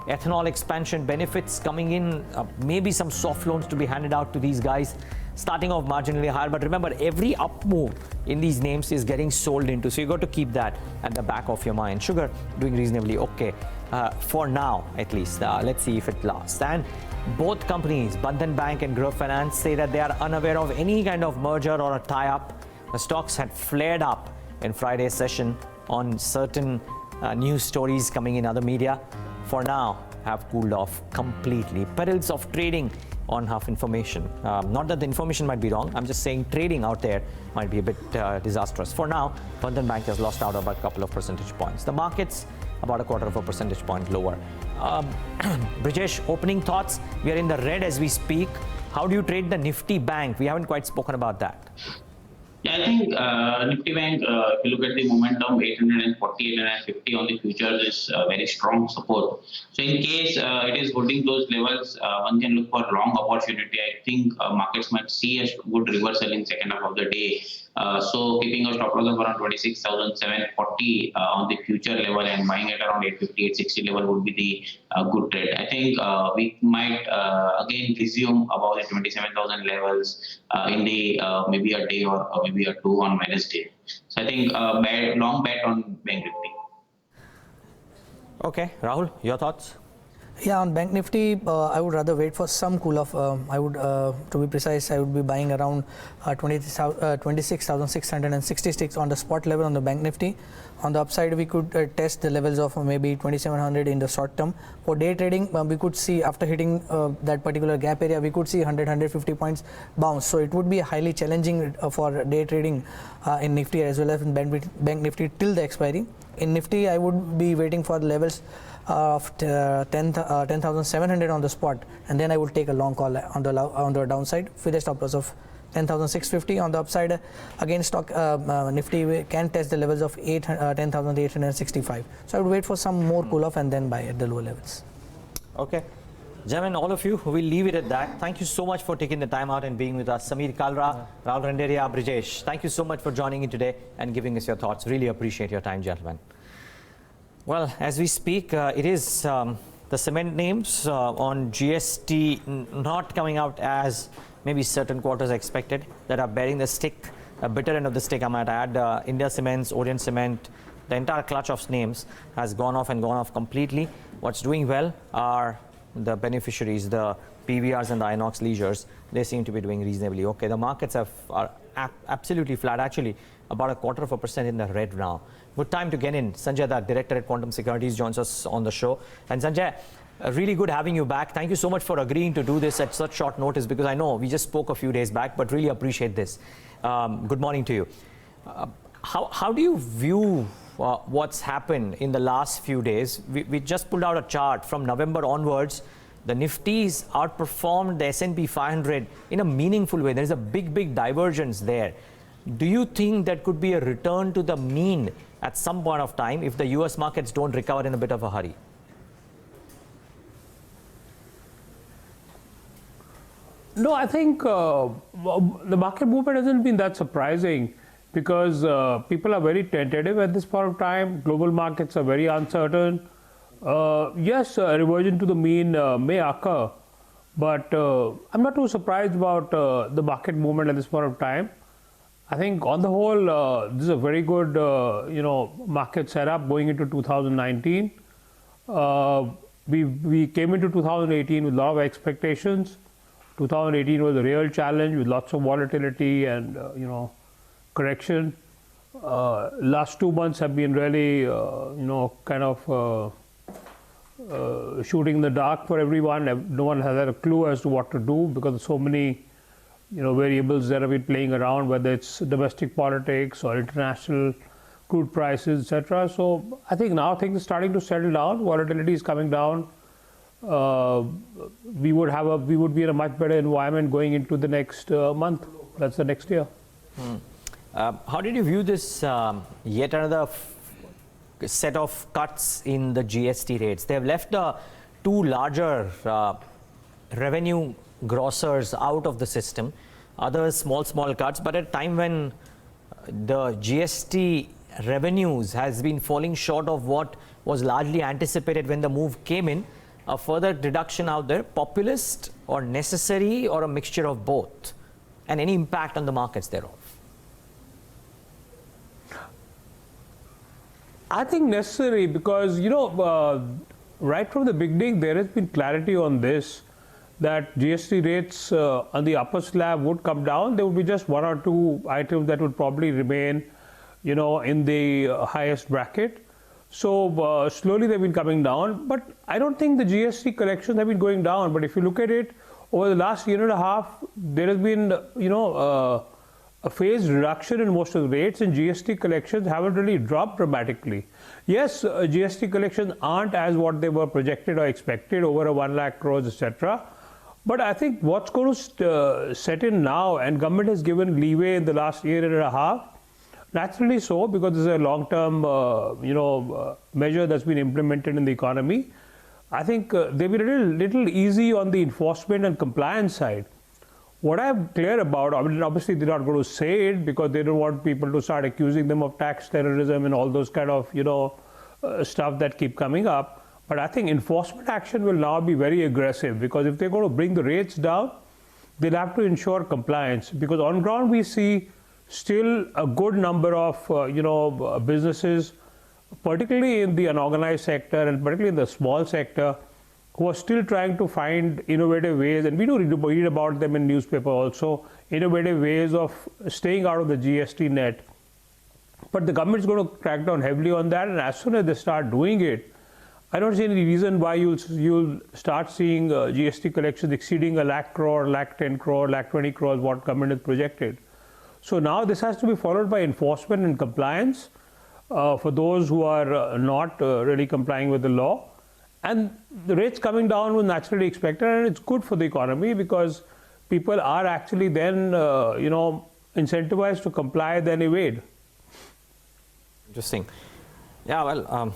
Ethanol expansion benefits coming in. Maybe some soft loans to be handed out to these guys. Starting off marginally higher, but remember, every up move in these names is getting sold into, so you got to keep that at the back of your mind. Sugar doing reasonably okay for now, at least. Let's see if it lasts. And both companies, Bandhan Bank and Growth Finance, say that they are unaware of any kind of merger or a tie-up. The stocks had flared up in Friday's session on certain news stories coming in other media. For now, have cooled off completely. Perils of trading on half information. Not that the information might be wrong, I'm just saying trading out there might be a bit disastrous. For now, Bandhan Bank has lost out about a couple of percentage points. The markets about 1/4 percentage point lower. Brijesh, opening thoughts. We are in the red as we speak. How do you trade the Nifty Bank? We haven't quite spoken about that. Yeah, I think Nifty Bank, if you look at the momentum, 840, 850 on the futures is very strong support. So in case it is holding those levels, one can look for long opportunity. I think markets might see a good reversal in second half of the day. So keeping a stop loss of around 26,740 on the future level and buying at around 850, 860 level would be the good trade. I think we might again resume about the 27,000 levels in the maybe a day or maybe a two on Wednesday. So I think long bet on Bank Nifty. Okay, Rahul, your thoughts? Yeah, on Bank Nifty, I would rather wait for some cool off. I would, to be precise, I would be buying around 26,666 on the spot level on the Bank Nifty. On the upside, we could test the levels of maybe 2,700 in the short term. For day trading, we could see after hitting that particular gap area, we could see 100, 150 points bounce. So it would be highly challenging for day trading in Nifty as well as in Bank Nifty till the expiry. In Nifty, I would be waiting for the levels of 10,700 on the spot, and then I will take a long call on the downside with a stop loss of 10,650 on the upside. Again, stock Nifty can test the levels of 10,865. So I would wait for some more cool off and then buy at the lower levels. Okay. Gentlemen, all of you, we'll leave it at that. Thank you so much for taking the time out and being with us. Sameer, Kalra, Rahul, Randeria, Brijesh, thank you so much for joining in today and giving us your thoughts. Really appreciate your time, gentlemen. Well, as we speak, it is the cement names on GST not coming out as maybe certain quarters expected that are bearing the stick, a bitter end of the stick, I might add. India Cements, Orient Cement, the entire clutch of names has gone off and gone off completely. What's doing well are the beneficiaries, the PVRs and the Inox Leisures. They seem to be doing reasonably okay. The markets are absolutely flat, actually about 0.25% in the red now. Good time to get in. Sanjay, the director at Quantum Securities, joins us on the show. And Sanjay, really good having you back. Thank you so much for agreeing to do this at such short notice, because I know we just spoke a few days back, but really appreciate this. Good morning to you. How do you view what's happened in the last few days? We just pulled out a chart from November onwards. The Nifty's outperformed the S&P 500 in a meaningful way. There is a big divergence there. Do you think that could be a return to the mean at some point of time if the US markets don't recover in a bit of a hurry? No, I think the market movement hasn't been that surprising, because people are very tentative at this point of time. Global markets are very uncertain. Yes, a reversion to the mean may occur, but I'm not too surprised about the market movement at this point of time. I think on the whole, this is a very good, market setup going into 2019. We came into 2018 with a lot of expectations. 2018 was a real challenge with lots of volatility and, correction. Last 2 months have been really, shooting in the dark for everyone. No one has had a clue as to what to do, because of so many, variables that have been playing around, whether it's domestic politics or international crude prices, etc. So I think now things are starting to settle down. Volatility is coming down. We would be in a much better environment going into the next month. That's the next year. How did you view this yet another set of cuts in the GST rates? They have left the two larger revenue grossers out of the system. Others small cuts, but at a time when the GST revenues has been falling short of what was largely anticipated when the move came in. A further reduction out there, populist or necessary, or a mixture of both, and any impact on the markets thereof? I think necessary, because right from the beginning there has been clarity on this, that GST rates on the upper slab would come down. There would be just one or two items that would probably remain, in the highest bracket. So slowly they've been coming down, but I don't think the GST collections have been going down. But if you look at it over the last year and a half, there has been, a phased reduction in most of the rates, and GST collections haven't really dropped dramatically. Yes, GST collections aren't as what they were projected or expected, over 1 lakh crores, etc. But I think what's going to set in now, and government has given leeway in the last year and a half, naturally so, because this is a long-term, measure that's been implemented in the economy. I think they've been a little easy on the enforcement and compliance side. What I'm clear about, obviously they're not going to say it, because they don't want people to start accusing them of tax terrorism and all those kind of, stuff that keep coming up. But I think enforcement action will now be very aggressive, because if they're going to bring the rates down, they'll have to ensure compliance. Because on ground we see still a good number of businesses, particularly in the unorganized sector and particularly in the small sector, who are still trying to find innovative ways, and we do read about them in newspaper also, innovative ways of staying out of the GST net. But the government is going to crack down heavily on that, and as soon as they start doing it, I don't see any reason why you'll start seeing GST collections exceeding 1 lakh crore, 1 lakh 10 crore, 1 lakh 20 crores, what government has projected. So now this has to be followed by enforcement and compliance for those who are not really complying with the law. And the rates coming down was naturally expected, and it's good for the economy, because people are actually then, incentivized to comply than evade. Interesting. Yeah, well,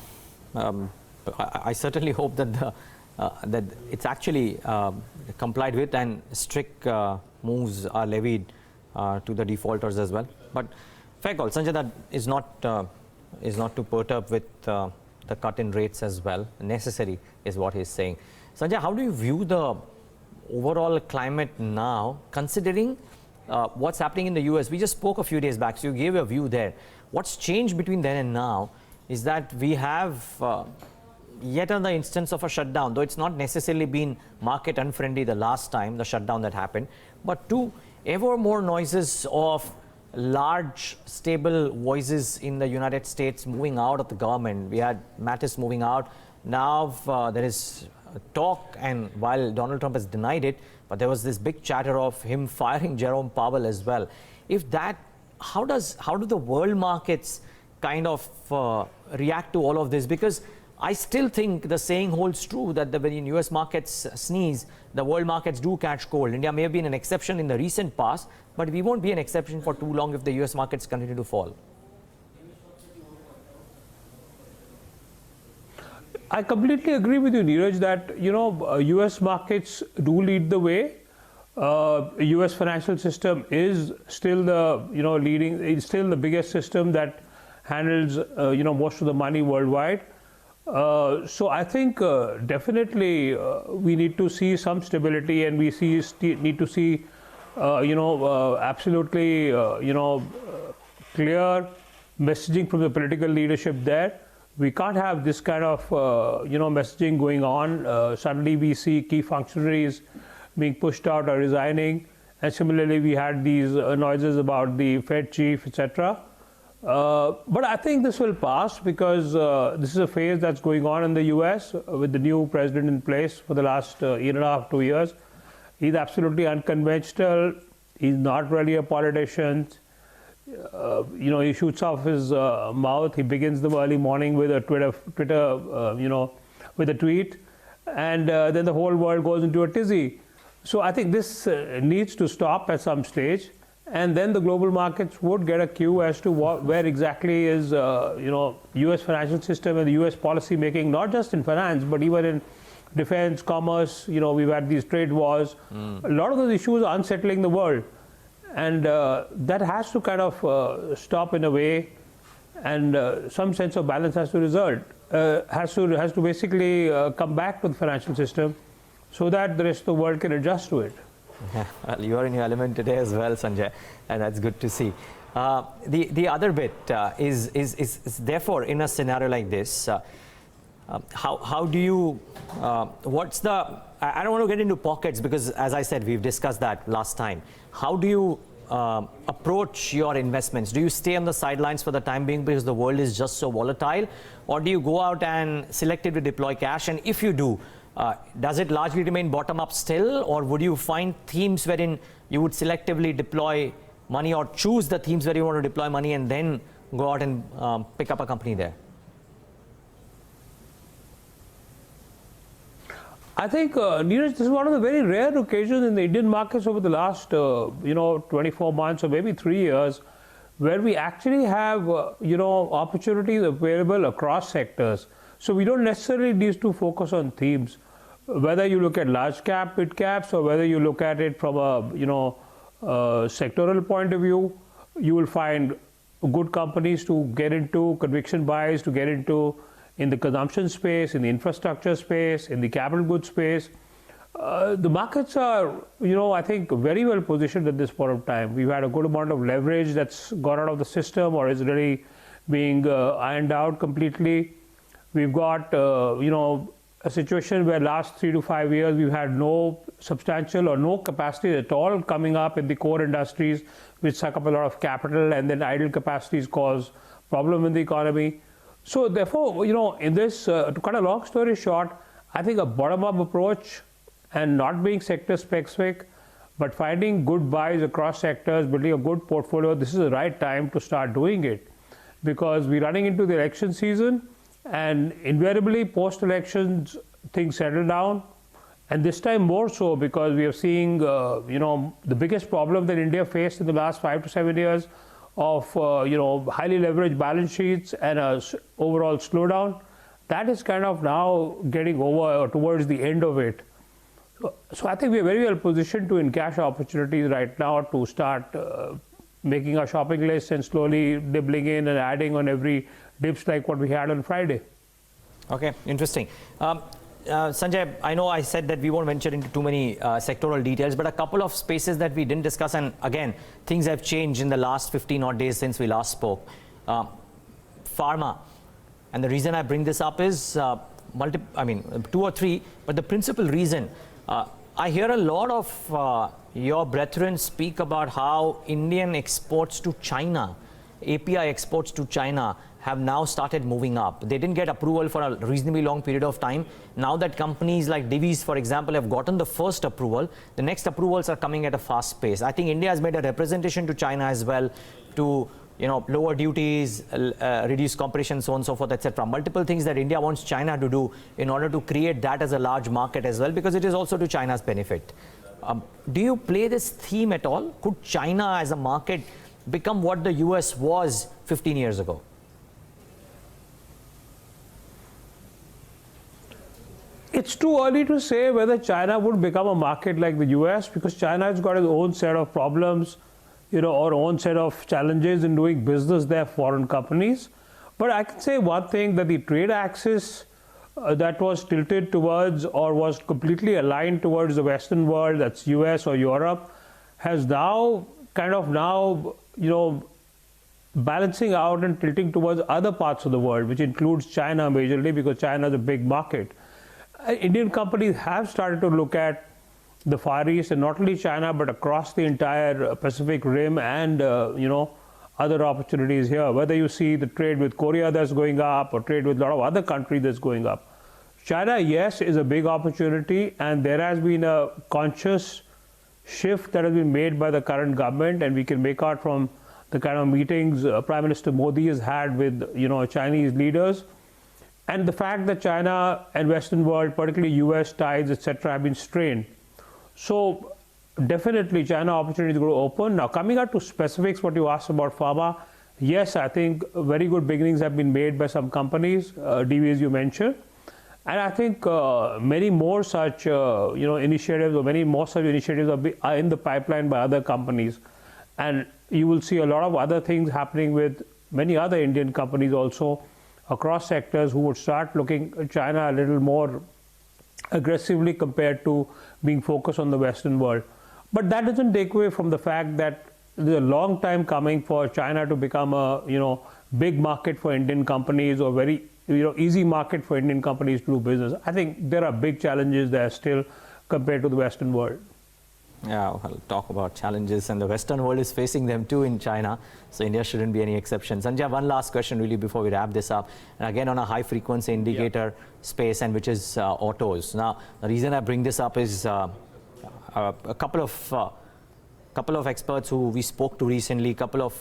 I certainly hope that that it's actually complied with, and strict moves are levied to the defaulters as well. But fair call, Sanjay, that is not to perturb with the cut in rates as well. Necessary is what he's saying. Sanjay, how do you view the overall climate now, considering what's happening in the US? We just spoke a few days back, so you gave a view there. What's changed between then and now? is that we have yet another instance of a shutdown, though it's not necessarily been market unfriendly the last time, the shutdown that happened, but two, ever more noises of large, stable voices in the United States moving out of the government. We had Mattis moving out. Now there is talk, and while Donald Trump has denied it, but there was this big chatter of him firing Jerome Powell as well. If that, how do the world markets kind of react to all of this? Because I still think the saying holds true that when US markets sneeze, the world markets do catch cold. India may have been an exception in the recent past, but we won't be an exception for too long if the US markets continue to fall. I completely agree with you, Neeraj, that US markets do lead the way. US financial system is still the leading, it's still the biggest system that handles most of the money worldwide. So I think definitely we need to see some stability, and we need to see absolutely clear messaging from the political leadership there. We can't have this kind of messaging going on. Suddenly we see key functionaries being pushed out or resigning, and similarly we had these noises about the Fed chief, etc. But I think this will pass, because this is a phase that's going on in the US with the new president in place for the last year and a half, 2 years. He's absolutely unconventional. He's not really a politician. He shoots off his mouth. He begins the early morning with a Twitter, with a tweet, and then the whole world goes into a tizzy. So I think this needs to stop at some stage, and then the global markets would get a cue as to where exactly is US financial system and the US policy making, not just in finance but even in defense, commerce. We've had these trade wars. A lot of those issues are unsettling the world, and that has to kind of stop in a way, and some sense of balance has to result. Has to basically come back to the financial system, so that the rest of the world can adjust to it. Well, you are in your element today as well, Sanjay, and that's good to see. The other bit is therefore, in a scenario like this, how do you, what's the, I don't want to get into pockets, because as I said, we've discussed that last time. How do you approach your investments? Do you stay on the sidelines for the time being because the world is just so volatile, or do you go out and selectively deploy cash? And if you do, does it largely remain bottom up still, or would you find themes wherein you would selectively deploy money, or choose the themes where you want to deploy money and then go out and pick up a company there? I think, Neeraj, this is one of the very rare occasions in the Indian markets over the last, 24 months or maybe 3 years, where we actually have, opportunities available across sectors. So we don't necessarily need to focus on themes. Whether you look at large cap, mid caps, or whether you look at it from a, sectoral point of view, you will find good companies to get into, conviction buys to get into, in the consumption space, in the infrastructure space, in the capital goods space. The markets are, I think, very well positioned at this point of time. We've had a good amount of leverage that's gone out of the system, or is really being ironed out completely. We've got, a situation where last 3 to 5 years we've had no substantial or no capacity at all coming up in the core industries, which suck up a lot of capital, and then idle capacities cause problem in the economy. So therefore, in this, to cut a long story short, I think a bottom-up approach, and not being sector specific, but finding good buys across sectors, building a good portfolio, this is the right time to start doing it, because we're running into the election season. And invariably, post-elections, things settle down. And this time more so, because we are seeing, the biggest problem that India faced in the last 5 to 7 years of, highly leveraged balance sheets and a overall slowdown. That is kind of now getting over towards the end of it. So I think we are very well positioned to encash opportunities right now to start making our shopping list and slowly dibbling in and adding on every dips like what we had on Friday. Okay, interesting. Sanjay, I know I said that we won't venture into too many sectoral details, but a couple of spaces that we didn't discuss, and again, things have changed in the last 15 odd days since we last spoke. Pharma. And the reason I bring this up is, two or three, but the principal reason, I hear a lot of your brethren speak about how Indian exports to China, API exports to China, have now started moving up. They didn't get approval for a reasonably long period of time. Now that companies like Divi's, for example, have gotten the first approval, the next approvals are coming at a fast pace. I think India has made a representation to China as well to lower duties, reduce competition, so on and so forth, etc. Multiple things that India wants China to do in order to create that as a large market as well, because it is also to China's benefit. Do you play this theme at all? Could China as a market become what the US was 15 years ago? It's too early to say whether China would become a market like the US, because China has got its own set of problems, or own set of challenges in doing business there, foreign companies. But I can say one thing, that the trade axis that was tilted towards or was completely aligned towards the Western world, that's US or Europe, has now balancing out and tilting towards other parts of the world, which includes China majorly, because China is a big market. Indian companies have started to look at the Far East, and not only China, but across the entire Pacific Rim, and other opportunities here. Whether you see the trade with Korea that's going up, or trade with a lot of other countries that's going up. China, yes, is a big opportunity, and there has been a conscious shift that has been made by the current government, and we can make out from the kind of meetings Prime Minister Modi has had with Chinese leaders. And the fact that China and Western world, particularly US ties, etc., have been strained. So definitely China opportunity is going to open. Now coming out to specifics, what you asked about pharma, yes, I think very good beginnings have been made by some companies, DV as you mentioned. And I think many more such initiatives, or many more such initiatives are in the pipeline by other companies. And you will see a lot of other things happening with many other Indian companies also, across sectors, who would start looking at China a little more aggressively compared to being focused on the Western world. But that doesn't take away from the fact that there's a long time coming for China to become a big market for Indian companies, or very easy market for Indian companies to do business. I think there are big challenges there still compared to the Western world. Yeah, I'll talk about challenges, and the Western world is facing them too in China, so India shouldn't be any exception. Sanjay, one last question really before we wrap this up, and again on a high frequency indicator space, and which is autos. Now, the reason I bring this up is a couple of experts who we spoke to recently, couple of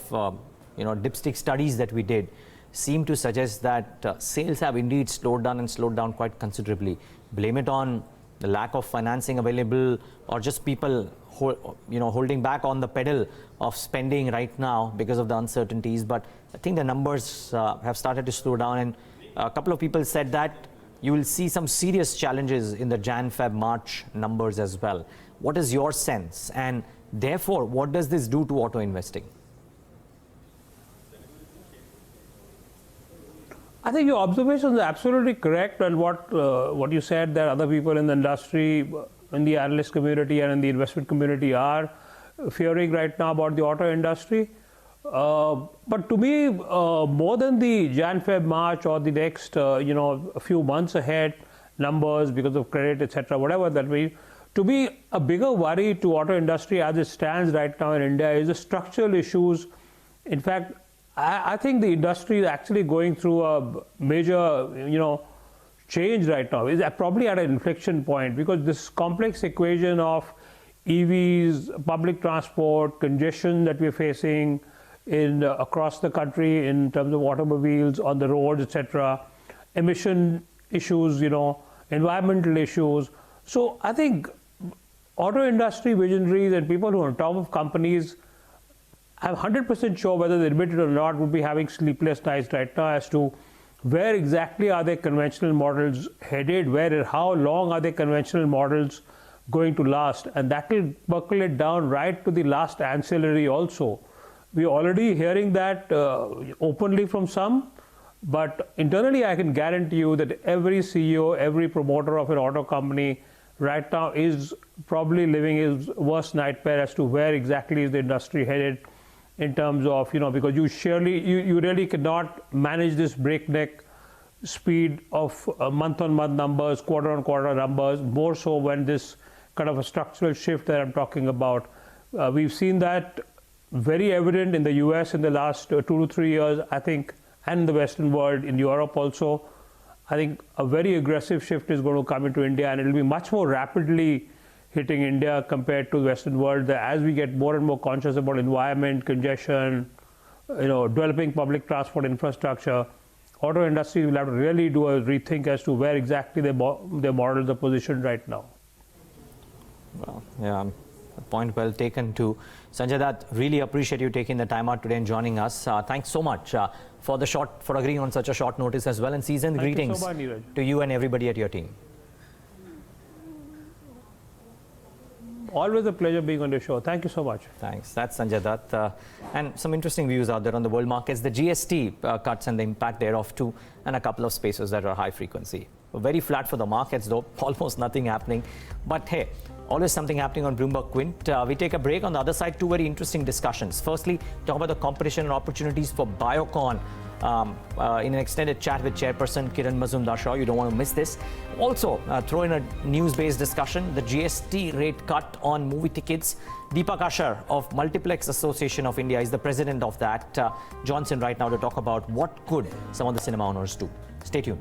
dipstick studies that we did, seem to suggest that sales have indeed slowed down quite considerably. Blame it on the lack of financing available, or just people holding back on the pedal of spending right now because of the uncertainties. But I think the numbers have started to slow down, and a couple of people said that you will see some serious challenges in the Jan, Feb, March numbers as well. What is your sense, and therefore what does this do to auto investing? I think your observations are absolutely correct, and what you said, that other people in the industry, in the analyst community and in the investment community, are fearing right now about the auto industry. But to me, more than the Jan, Feb, March, or the next a few months ahead numbers because of credit, etc., whatever that means, to me a bigger worry to auto industry as it stands right now in India is the structural issues. In fact, I think the industry is actually going through a major, change right now. It's probably at an inflection point, because this complex equation of EVs, public transport, congestion that we're facing across the country in terms of automobiles on the roads, etc., emission issues, environmental issues. So I think auto industry visionaries and people who are on top of companies, I'm 100% sure, whether they admit it or not, would be having sleepless nights right now as to where exactly are their conventional models headed, how long are their conventional models going to last, and that will percolate down right to the last ancillary also. We're already hearing that openly from some, but internally I can guarantee you that every CEO, every promoter of an auto company right now is probably living his worst nightmare as to where exactly is the industry headed, in terms of, because you really cannot manage this breakneck speed of month-on-month numbers, quarter-on-quarter numbers, more so when this kind of a structural shift that I'm talking about. We've seen that very evident in the US in the last 2 to 3 years, I think, and in the Western world, in Europe also. I think a very aggressive shift is going to come into India, and it'll be much more rapidly hitting India compared to the Western world. As we get more and more conscious about environment, congestion, developing public transport infrastructure, auto industry will have to really do a rethink as to where exactly their models are positioned right now. Well, yeah, a point well taken too. Sanjay, Dutt, really appreciate you taking the time out today and joining us. Thanks so much for agreeing on such a short notice as well, and seasoned greetings to you and everybody at your team. Always a pleasure being on the show. Thank you so much. Thanks. That's Sanjay Dutt. And some interesting views out there on the world markets, the GST cuts and the impact thereof too, and a couple of spaces that are high frequency. Very flat for the markets though, almost nothing happening. But hey, always something happening on Bloomberg Quint. We take a break. On the other side, two very interesting discussions. Firstly, talk about the competition and opportunities for Biocon in an extended chat with Chairperson Kiran Mazumdar Shaw. You don't want to miss this. Also, throw in a news-based discussion, the GST rate cut on movie tickets. Deepak of Multiplex Association of India is the president of that. Johnson right now to talk about what could some of the cinema owners do. Stay tuned.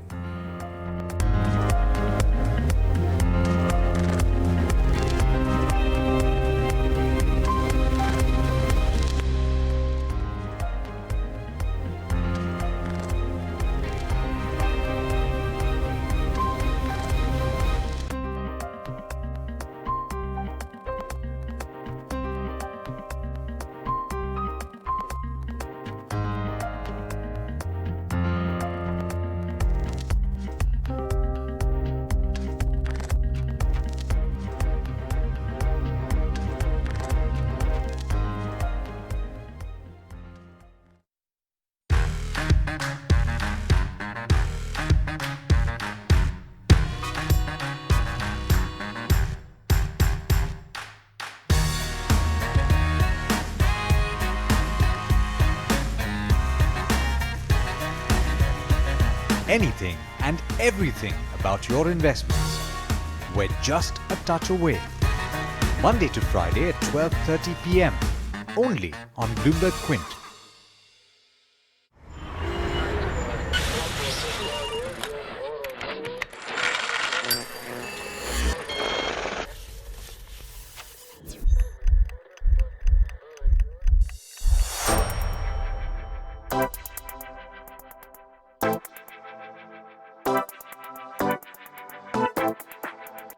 Anything and everything about your investments. We're just a touch away. Monday to Friday at 12:30 p.m. only on Bloomberg Quint.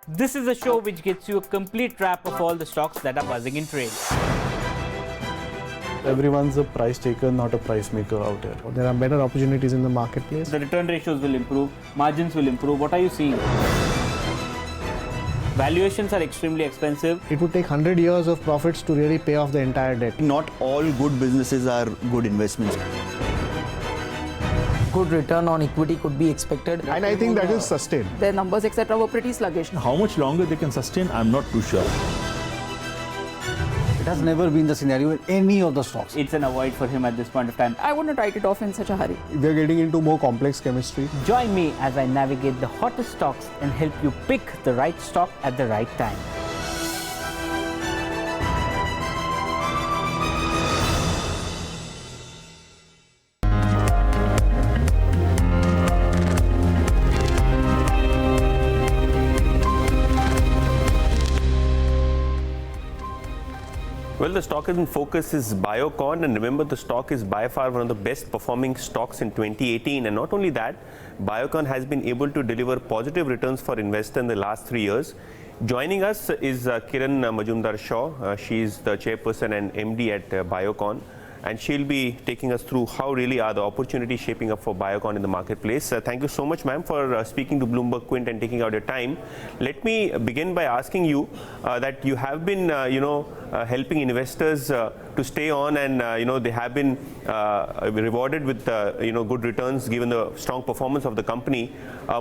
This is a show which gets you a complete wrap of all the stocks that are buzzing in trade. Everyone's a price taker, not a price maker out here. There are better opportunities in the marketplace. The return ratios will improve, margins will improve. What are you seeing? Valuations are extremely expensive. It would take 100 years of profits to really pay off the entire debt. Not all good businesses are good investments. Good return on equity could be expected. And I think that is sustained. Their numbers, etc., were pretty sluggish. How much longer they can sustain, I'm not too sure. It has never been the scenario in any of the stocks. It's an avoid for him at this point of time. I wouldn't write it off in such a hurry. We're getting into more complex chemistry. Join me as I navigate the hottest stocks and help you pick the right stock at the right time. Well, the stock in focus is Biocon, and remember, the stock is by far one of the best performing stocks in 2018. And not only that, Biocon has been able to deliver positive returns for investors in the last 3 years. Joining us is Kiran Mazumdar Shaw. She is the chairperson and MD at Biocon, and she'll be taking us through how really are the opportunities shaping up for Biocon in the marketplace. Thank you so much, ma'am, for speaking to Bloomberg Quint and taking out your time. Let me begin by asking you that you have been, helping investors to stay on, and they have been rewarded with good returns given the strong performance of the company.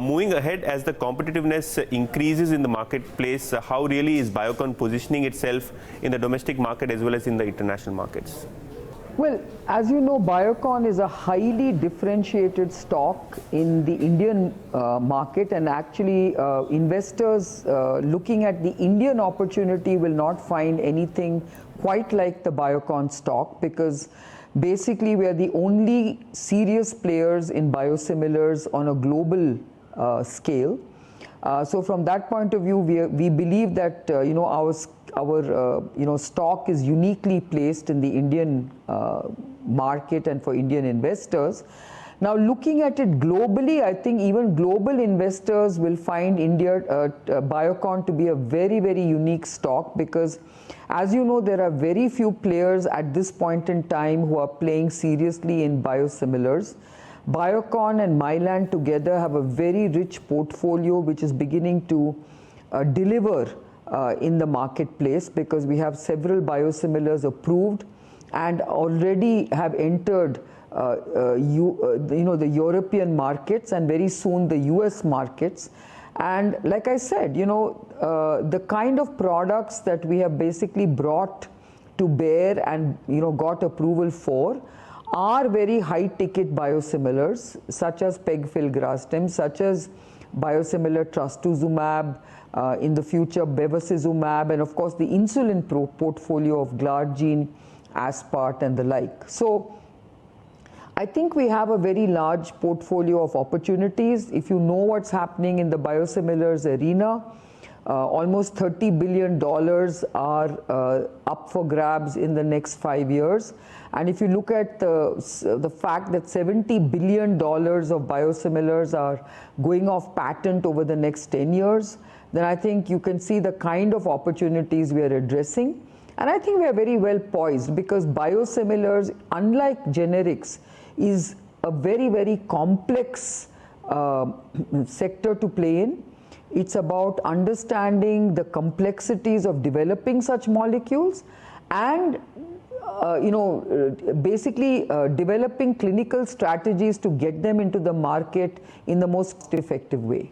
Moving ahead, as the competitiveness increases in the marketplace, how really is Biocon positioning itself in the domestic market as well as in the international markets? Well, as you know, Biocon is a highly differentiated stock in the Indian market, and actually investors looking at the Indian opportunity will not find anything quite like the Biocon stock, because basically we are the only serious players in biosimilars on a global scale. So from that point of view, we believe that our stock is uniquely placed in the Indian market and for Indian investors. Now, looking at it globally, I think even global investors will find Biocon to be a very, very unique stock, because as you know, there are very few players at this point in time who are playing seriously in biosimilars. Biocon and Mylan together have a very rich portfolio which is beginning to deliver in the marketplace, because we have several biosimilars approved and already have entered the European markets and very soon the US markets. And like I said, the kind of products that we have basically brought to bear and got approval for are very high ticket biosimilars, such as pegfilgrastim, such as biosimilar trastuzumab, in the future bevacizumab, and of course the insulin portfolio of glargine, aspart and the like. So I think we have a very large portfolio of opportunities. If you know what's happening in the biosimilars arena, almost $30 billion are up for grabs in the next 5 years. And if you look at the fact that $70 billion of biosimilars are going off patent over the next 10 years, then I think you can see the kind of opportunities we are addressing. And I think we are very well poised, because biosimilars, unlike generics, is a very, very complex sector to play in. It's about understanding the complexities of developing such molecules and basically developing clinical strategies to get them into the market in the most effective way.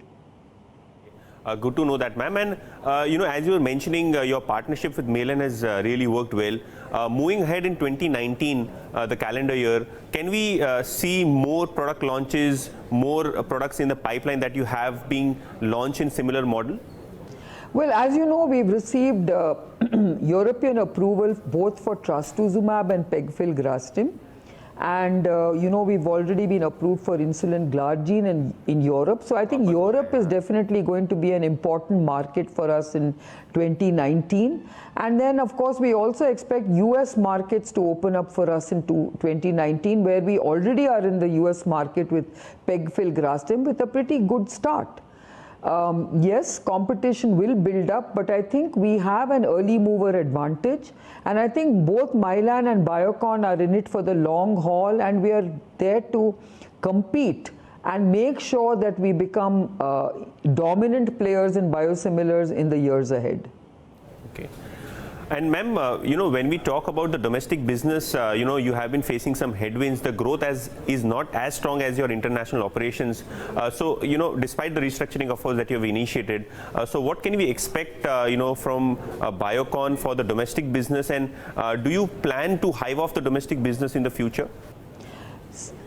Good to know that, ma'am. And as you were mentioning, your partnership with Mylan has really worked well. Moving ahead in 2019, the calendar year, can we see more product launches, more products in the pipeline that you have being launched in similar model? Well, as you know, we've received European approval both for trastuzumab and pegfilgrastim. And we've already been approved for insulin glargine in Europe. So I think Europe is definitely going to be an important market for us in 2019. And then, of course, we also expect US markets to open up for us in 2019, where we already are in the US market with pegfilgrastim with a pretty good start. Yes, competition will build up, but I think we have an early mover advantage, and I think both Mylan and Biocon are in it for the long haul, and we are there to compete and make sure that we become dominant players in biosimilars in the years ahead. Okay. And ma'am, when we talk about the domestic business, you have been facing some headwinds. The growth is not as strong as your international operations. So, despite the restructuring efforts that you have initiated, so what can we expect, from Biocon for the domestic business, and do you plan to hive off the domestic business in the future?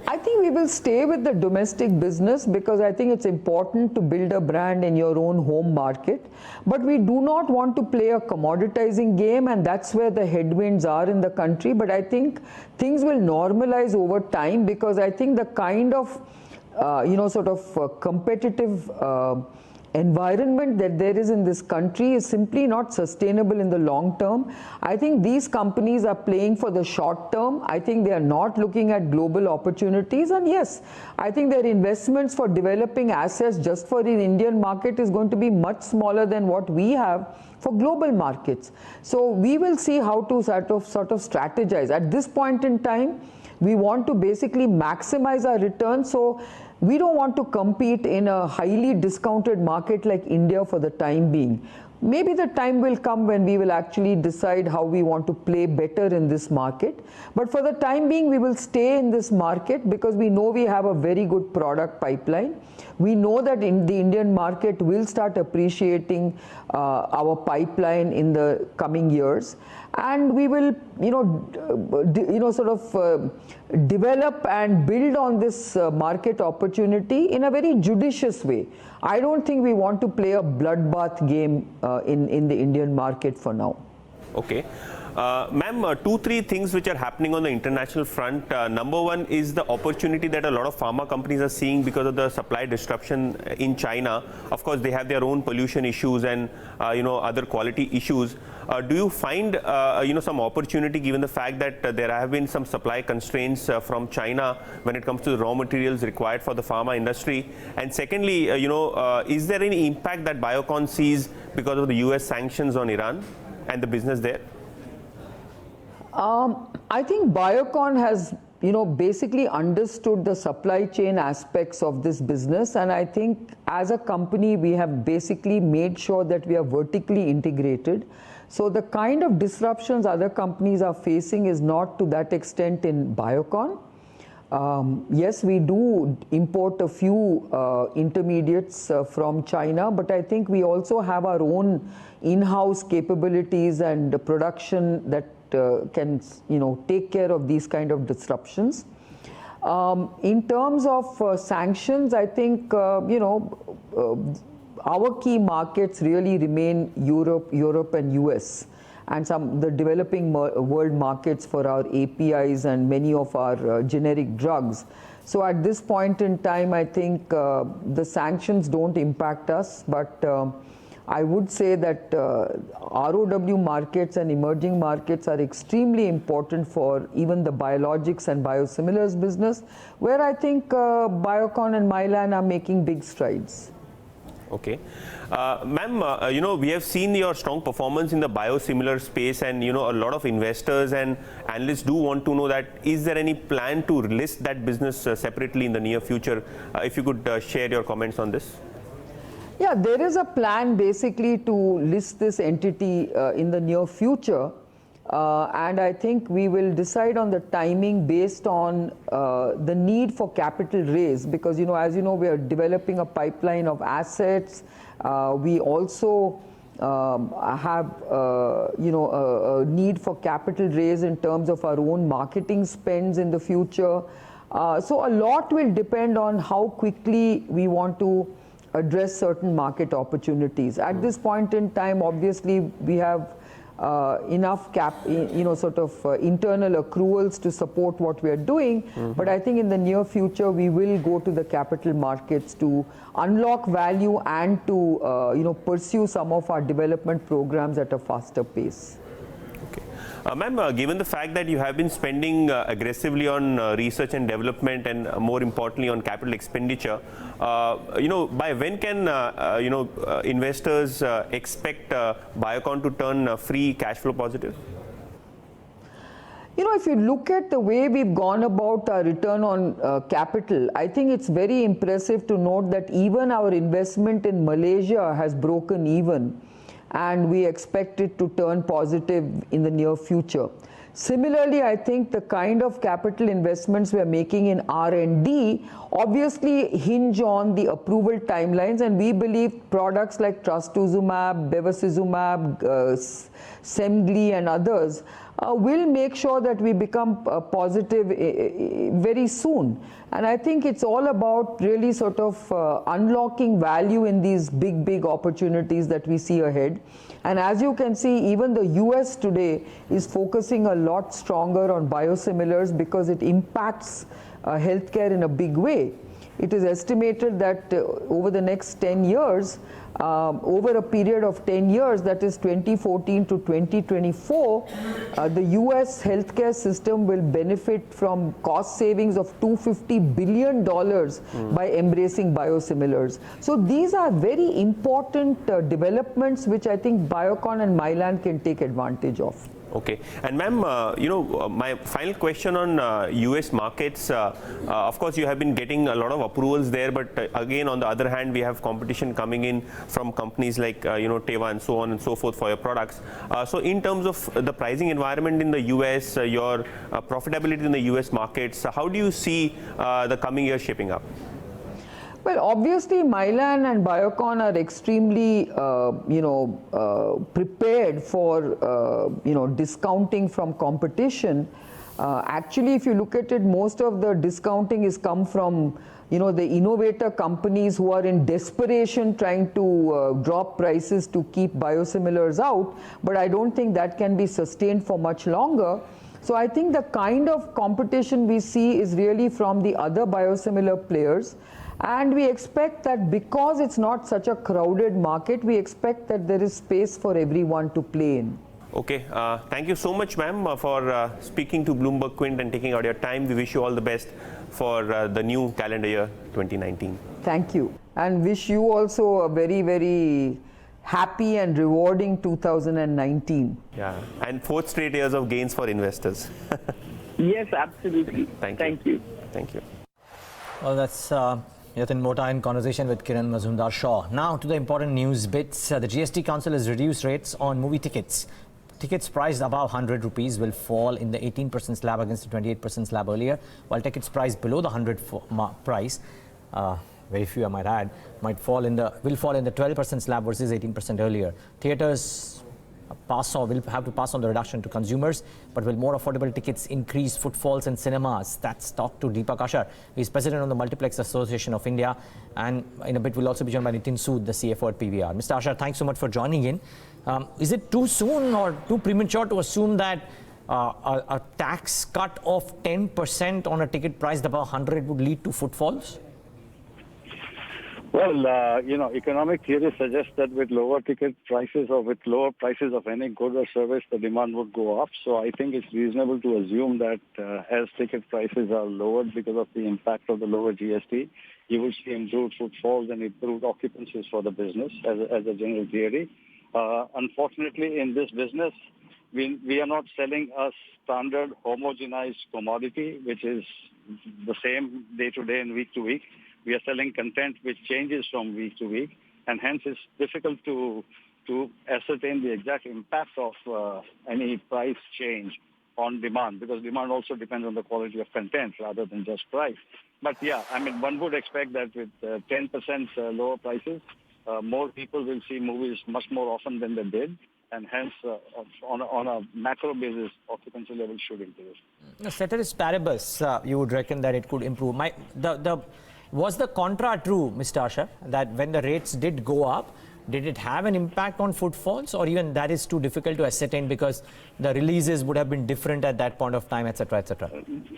I think we will stay with the domestic business, because I think it's important to build a brand in your own home market. But we do not want to play a commoditizing game, and that's where the headwinds are in the country. But I think things will normalize over time, because I think the kind of, competitive environment that there is in this country is simply not sustainable in the long term. I think these companies are playing for the short term. I think they are not looking at global opportunities. And yes, I think their investments for developing assets just for the Indian market is going to be much smaller than what we have for global markets. So we will see how to sort of strategize. At this point in time, we want to basically maximize our returns. So we don't want to compete in a highly discounted market like India for the time being. Maybe the time will come when we will actually decide how we want to play better in this market. But for the time being, we will stay in this market because we know we have a very good product pipeline. We know that in the Indian market will start appreciating our pipeline in the coming years, and we will, develop and build on this market opportunity in a very judicious way. I don't think we want to play a bloodbath game in the Indian market for now. Okay. Ma'am, 2-3 things which are happening on the international front. Number one is the opportunity that a lot of pharma companies are seeing because of the supply disruption in China. Of course, they have their own pollution issues and other quality issues. Do you find some opportunity given the fact that there have been some supply constraints from China when it comes to the raw materials required for the pharma industry? And secondly, is there any impact that Biocon sees because of the US sanctions on Iran and the business there? I think Biocon has, basically understood the supply chain aspects of this business, and I think as a company we have basically made sure that we are vertically integrated. So the kind of disruptions other companies are facing is not to that extent in Biocon. Yes, we do import a few intermediates from China, but I think we also have our own in-house capabilities and production that can take care of these kind of disruptions. In terms of sanctions, I think our key markets really remain Europe and US, and the developing world markets for our APIs and many of our generic drugs. So at this point in time, I think the sanctions don't impact us, but I would say that ROW markets and emerging markets are extremely important for even the biologics and biosimilars business, where I think Biocon and Mylan are making big strides. Okay. Ma'am, we have seen your strong performance in the biosimilar space, and a lot of investors and analysts do want to know that is there any plan to list that business separately in the near future? If you could share your comments on this. Yeah, there is a plan basically to list this entity in the near future, and I think we will decide on the timing based on the need for capital raise, because as you know, we are developing a pipeline of assets. We also have a need for capital raise in terms of our own marketing spends in the future. So a lot will depend on how quickly we want to address certain market opportunities. At this point in time, obviously, we have enough internal accruals to support what we are doing. But I think in the near future, we will go to the capital markets to unlock value and to pursue some of our development programs at a faster pace. Ma'am, given the fact that you have been spending aggressively on research and development and more importantly on capital expenditure, by when can investors expect Biocon to turn free cash flow positive? If you look at the way we've gone about our return on capital, I think it's very impressive to note that even our investment in Malaysia has broken even, and we expect it to turn positive in the near future. Similarly, I think the kind of capital investments we are making in R&D obviously hinge on the approval timelines, and we believe products like trastuzumab, bevacizumab, Semglee and others will make sure that we become positive very soon. And I think it's all about really sort of unlocking value in these big opportunities that we see ahead. And as you can see, even the US today is focusing a lot stronger on biosimilars because it impacts healthcare in a big way. It is estimated that over the next 10 years, over a period of 10 years, that is 2014 to 2024, the US healthcare system will benefit from cost savings of $250 billion by embracing biosimilars. So these are very important developments which I think Biocon and Mylan can take advantage of. Okay. And ma'am, my final question on US markets, of course you have been getting a lot of approvals there, but again on the other hand we have competition coming in from companies like Teva and so on and so forth for your products. So in terms of the pricing environment in the US, your profitability in the US markets, how do you see the coming year shaping up? Well, obviously, Mylan and Biocon are extremely, prepared for, discounting from competition. Actually, if you look at it, most of the discounting is come from, the innovator companies who are in desperation trying to drop prices to keep biosimilars out. But I don't think that can be sustained for much longer. So I think the kind of competition we see is really from the other biosimilar players. And we expect that because it's not such a crowded market, we expect that there is space for everyone to play in. Okay, thank you so much, ma'am, for speaking to Bloomberg Quint and taking out your time. We wish you all the best for the new calendar year 2019. Thank you. And wish you also a very, very happy and rewarding 2019. Yeah, and 4th straight years of gains for investors. Yes, absolutely. Thank you. Thank you. Well, that's yet in more time conversation with Kiran Mazumdar Shaw. Now to the important news bits. The GST Council has reduced rates on movie tickets. Tickets priced above 100 rupees will fall in the 18% slab against the 28% slab earlier, while tickets priced below the 100 price, very few I might add, will fall in the 12% slab versus 18% earlier. Theatres will have to pass on the reduction to consumers, but will more affordable tickets increase footfalls in cinemas? That's talked to Deepak. He's president of the Multiplex Association of India, and in a bit we'll also be joined by Nitin Sood, the CFO at PVR. Mr. Ashar, thanks so much for joining in. Is it too soon or too premature to assume that a tax cut of 10% on a ticket priced above 100 would lead to footfalls? Well, economic theory suggests that with lower ticket prices or with lower prices of any good or service, the demand would go up. So I think it's reasonable to assume that as ticket prices are lowered because of the impact of the lower GST, you will see improved footfalls and improved occupancies for the business as a general theory. Unfortunately, in this business, we are not selling a standard homogenized commodity, which is the same day to day and week to week. We are selling content which changes from week to week, and hence it's difficult to ascertain the exact impact of any price change on demand, because demand also depends on the quality of content rather than just price. But yeah, one would expect that with 10% lower prices, more people will see movies much more often than they did, and hence on a macro basis, occupancy levels should improve. Ceteris paribus, you would reckon that it could improve. Was the contra true, Mr. Ashar, that when the rates did go up, did it have an impact on footfalls, or even that is too difficult to ascertain because the releases would have been different at that point of time, etc., etc.?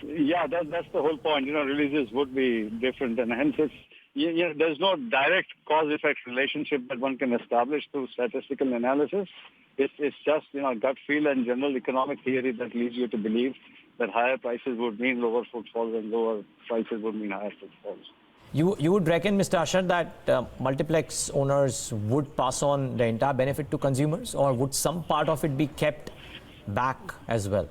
Yeah, that's the whole point. Releases would be different, and hence there's no direct cause-effect relationship that one can establish through statistical analysis. It's just gut feel and general economic theory that leads you to believe that higher prices would mean lower footfalls and lower prices would mean higher footfalls. You would reckon, Mr. Ashar, that multiplex owners would pass on the entire benefit to consumers, or would some part of it be kept back as well?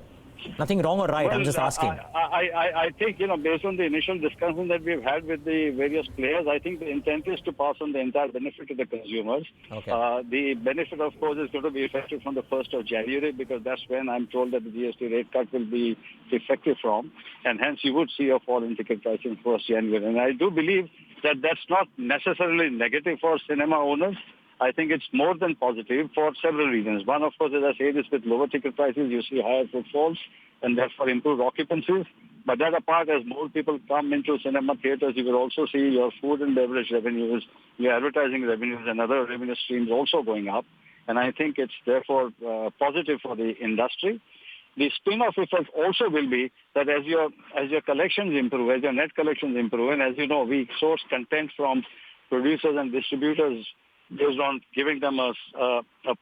Nothing wrong or right, well, I'm just asking. I think, based on the initial discussion that we've had with the various players, I think the intent is to pass on the entire benefit to the consumers. Okay. The benefit, of course, is going to be effective from the 1st of January, because that's when I'm told that the GST rate cut will be effective from, and hence you would see a fall in ticket pricing 1st January. And I do believe that that's not necessarily negative for cinema owners. I think it's more than positive for several reasons. One, of course, as I say, is with lower ticket prices, you see higher footfalls and therefore improved occupancies. But that apart, as more people come into cinema theaters, you will also see your food and beverage revenues, your advertising revenues and other revenue streams also going up. And I think it's therefore positive for the industry. The spin-off effect also will be that as your collections improve, as your net collections improve, and as you know, we source content from producers and distributors based on giving them a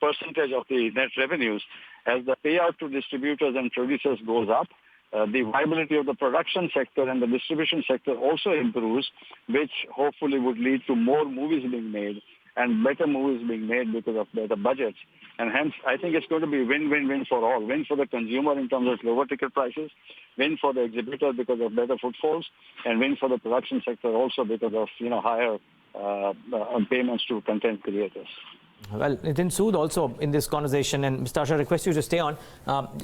percentage of the net revenues. As the payout to distributors and producers goes up, the viability of the production sector and the distribution sector also improves, which hopefully would lead to more movies being made and better movies being made because of better budgets. And hence, I think it's going to be win-win-win for all. Win for the consumer in terms of lower ticket prices, win for the exhibitor because of better footfalls, and win for the production sector also because of higher payments to content creators. Well, Nitin Sood also in this conversation, and Mr. Asher, I request you to stay on.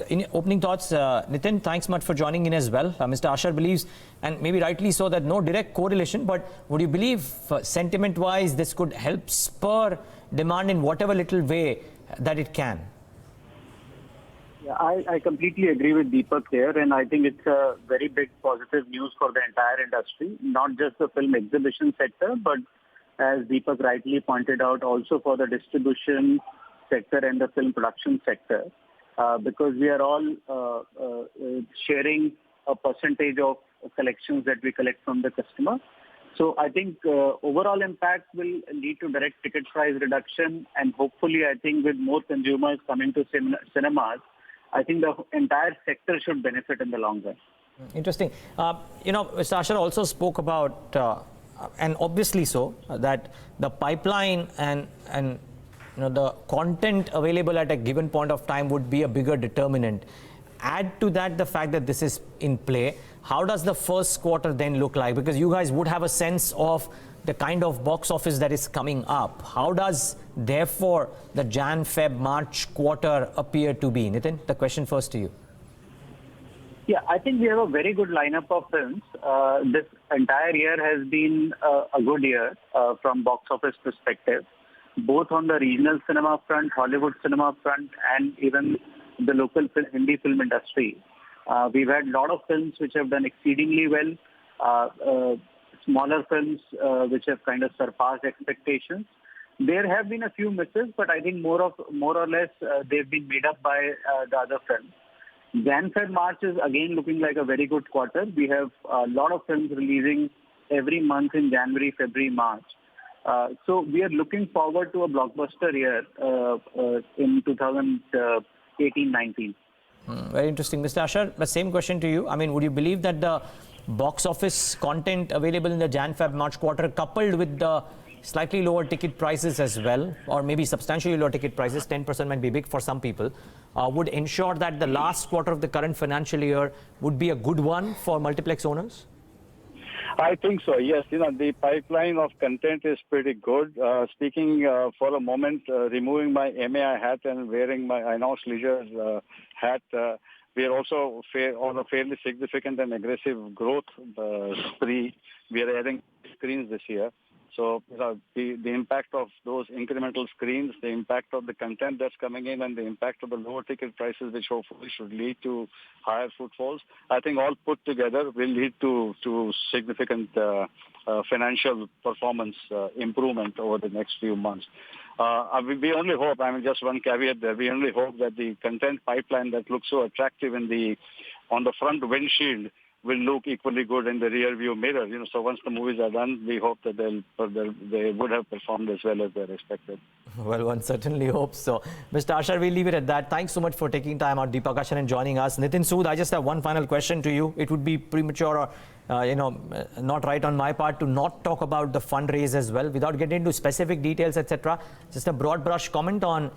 In opening thoughts, Nitin, thanks much for joining in as well. Mr. Asher believes, and maybe rightly so, that no direct correlation, but would you believe sentiment-wise this could help spur demand in whatever little way that it can? Yeah, I completely agree with Deepak here, and I think it's a very big positive news for the entire industry, not just the film exhibition sector, but as Deepak rightly pointed out, also for the distribution sector and the film production sector, because we are all sharing a percentage of collections that we collect from the customer. So I think overall impact will lead to direct ticket price reduction, and hopefully I think with more consumers coming to cinemas, I think the entire sector should benefit in the long run. Interesting. Mr. Asher also spoke about and obviously so, that the pipeline and the content available at a given point of time would be a bigger determinant. Add to that the fact that this is in play. How does the first quarter then look like? Because you guys would have a sense of the kind of box office that is coming up. How does, therefore, the Jan, Feb, March quarter appear to be? Nitin, the question first to you. Yeah, I think we have a very good lineup of films. This entire year has been a good year from box office perspective, both on the regional cinema front, Hollywood cinema front, and even the local Hindi film industry. We've had a lot of films which have done exceedingly well, smaller films which have kind of surpassed expectations. There have been a few misses, but I think more or less they've been made up by the other films. Jan, Feb, March is again looking like a very good quarter. We have a lot of films releasing every month in January, February, March. So we are looking forward to a blockbuster year in 2018-19. Very interesting. Mr. Asher, the same question to you. I mean, would you believe that the box office content available in the Jan, Feb, March quarter, coupled with the slightly lower ticket prices as well, or maybe substantially lower ticket prices, 10% might be big for some people, would ensure that the last quarter of the current financial year would be a good one for multiplex owners? I think so, yes. The pipeline of content is pretty good. Speaking for a moment, removing my MAI hat and wearing my INOX Leisure hat, we are also on a fairly significant and aggressive growth spree. We are adding screens this year. So the impact of those incremental screens, the impact of the content that's coming in, and the impact of the lower ticket prices, which hopefully should lead to higher footfalls, I think all put together will lead to significant financial performance improvement over the next few months. We only hope, just one caveat there, we only hope that the content pipeline that looks so attractive on the front windshield will look equally good in the rear view mirror. So once the movies are done, we hope that they would have performed as well as they're expected. Well, one certainly hopes so. Mr. Asher, we'll leave it at that. Thanks so much for taking time out, Deepak Asher, and joining us. Nitin Sood, I just have one final question to you. It would be premature or, not right on my part to not talk about the fundraise as well, without getting into specific details, etc. Just a broad brush comment on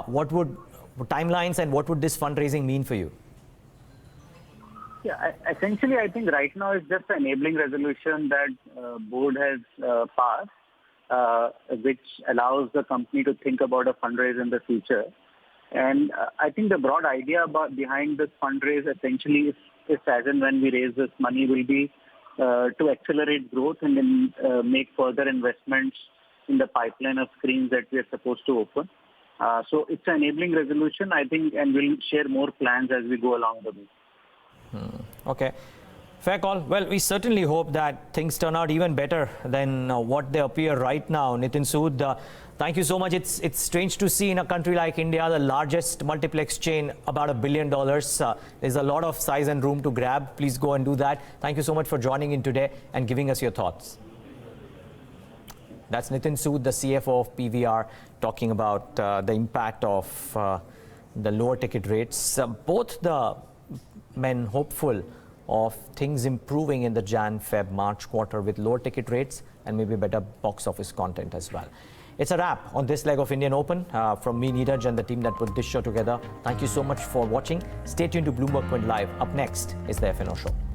what would timelines and what would this fundraising mean for you? Yeah, essentially, I think right now it's just an enabling resolution that board has passed, which allows the company to think about a fundraise in the future. And I think the broad idea behind this fundraise essentially is as and when we raise this money will be to accelerate growth and then make further investments in the pipeline of screens that we are supposed to open. So it's an enabling resolution, I think, and we'll share more plans as we go along the way. Okay, fair call. Well, we certainly hope that things turn out even better than what they appear right now. Nitin Sood, thank you so much. It's strange to see in a country like India, the largest multiplex chain, about $1 billion. There's a lot of size and room to grab. Please go and do that. Thank you so much for joining in today and giving us your thoughts. That's Nitin Sood, the CFO of PVR, talking about the impact of the lower ticket rates. Both the men hopeful of things improving in the Jan, Feb, March quarter with lower ticket rates and maybe better box office content as well. It's a wrap on this leg of Indian Open. From me, Neeraj, and the team that put this show together. Thank you so much for watching. Stay tuned to Bloomberg Point Live. Up next is the FNO Show.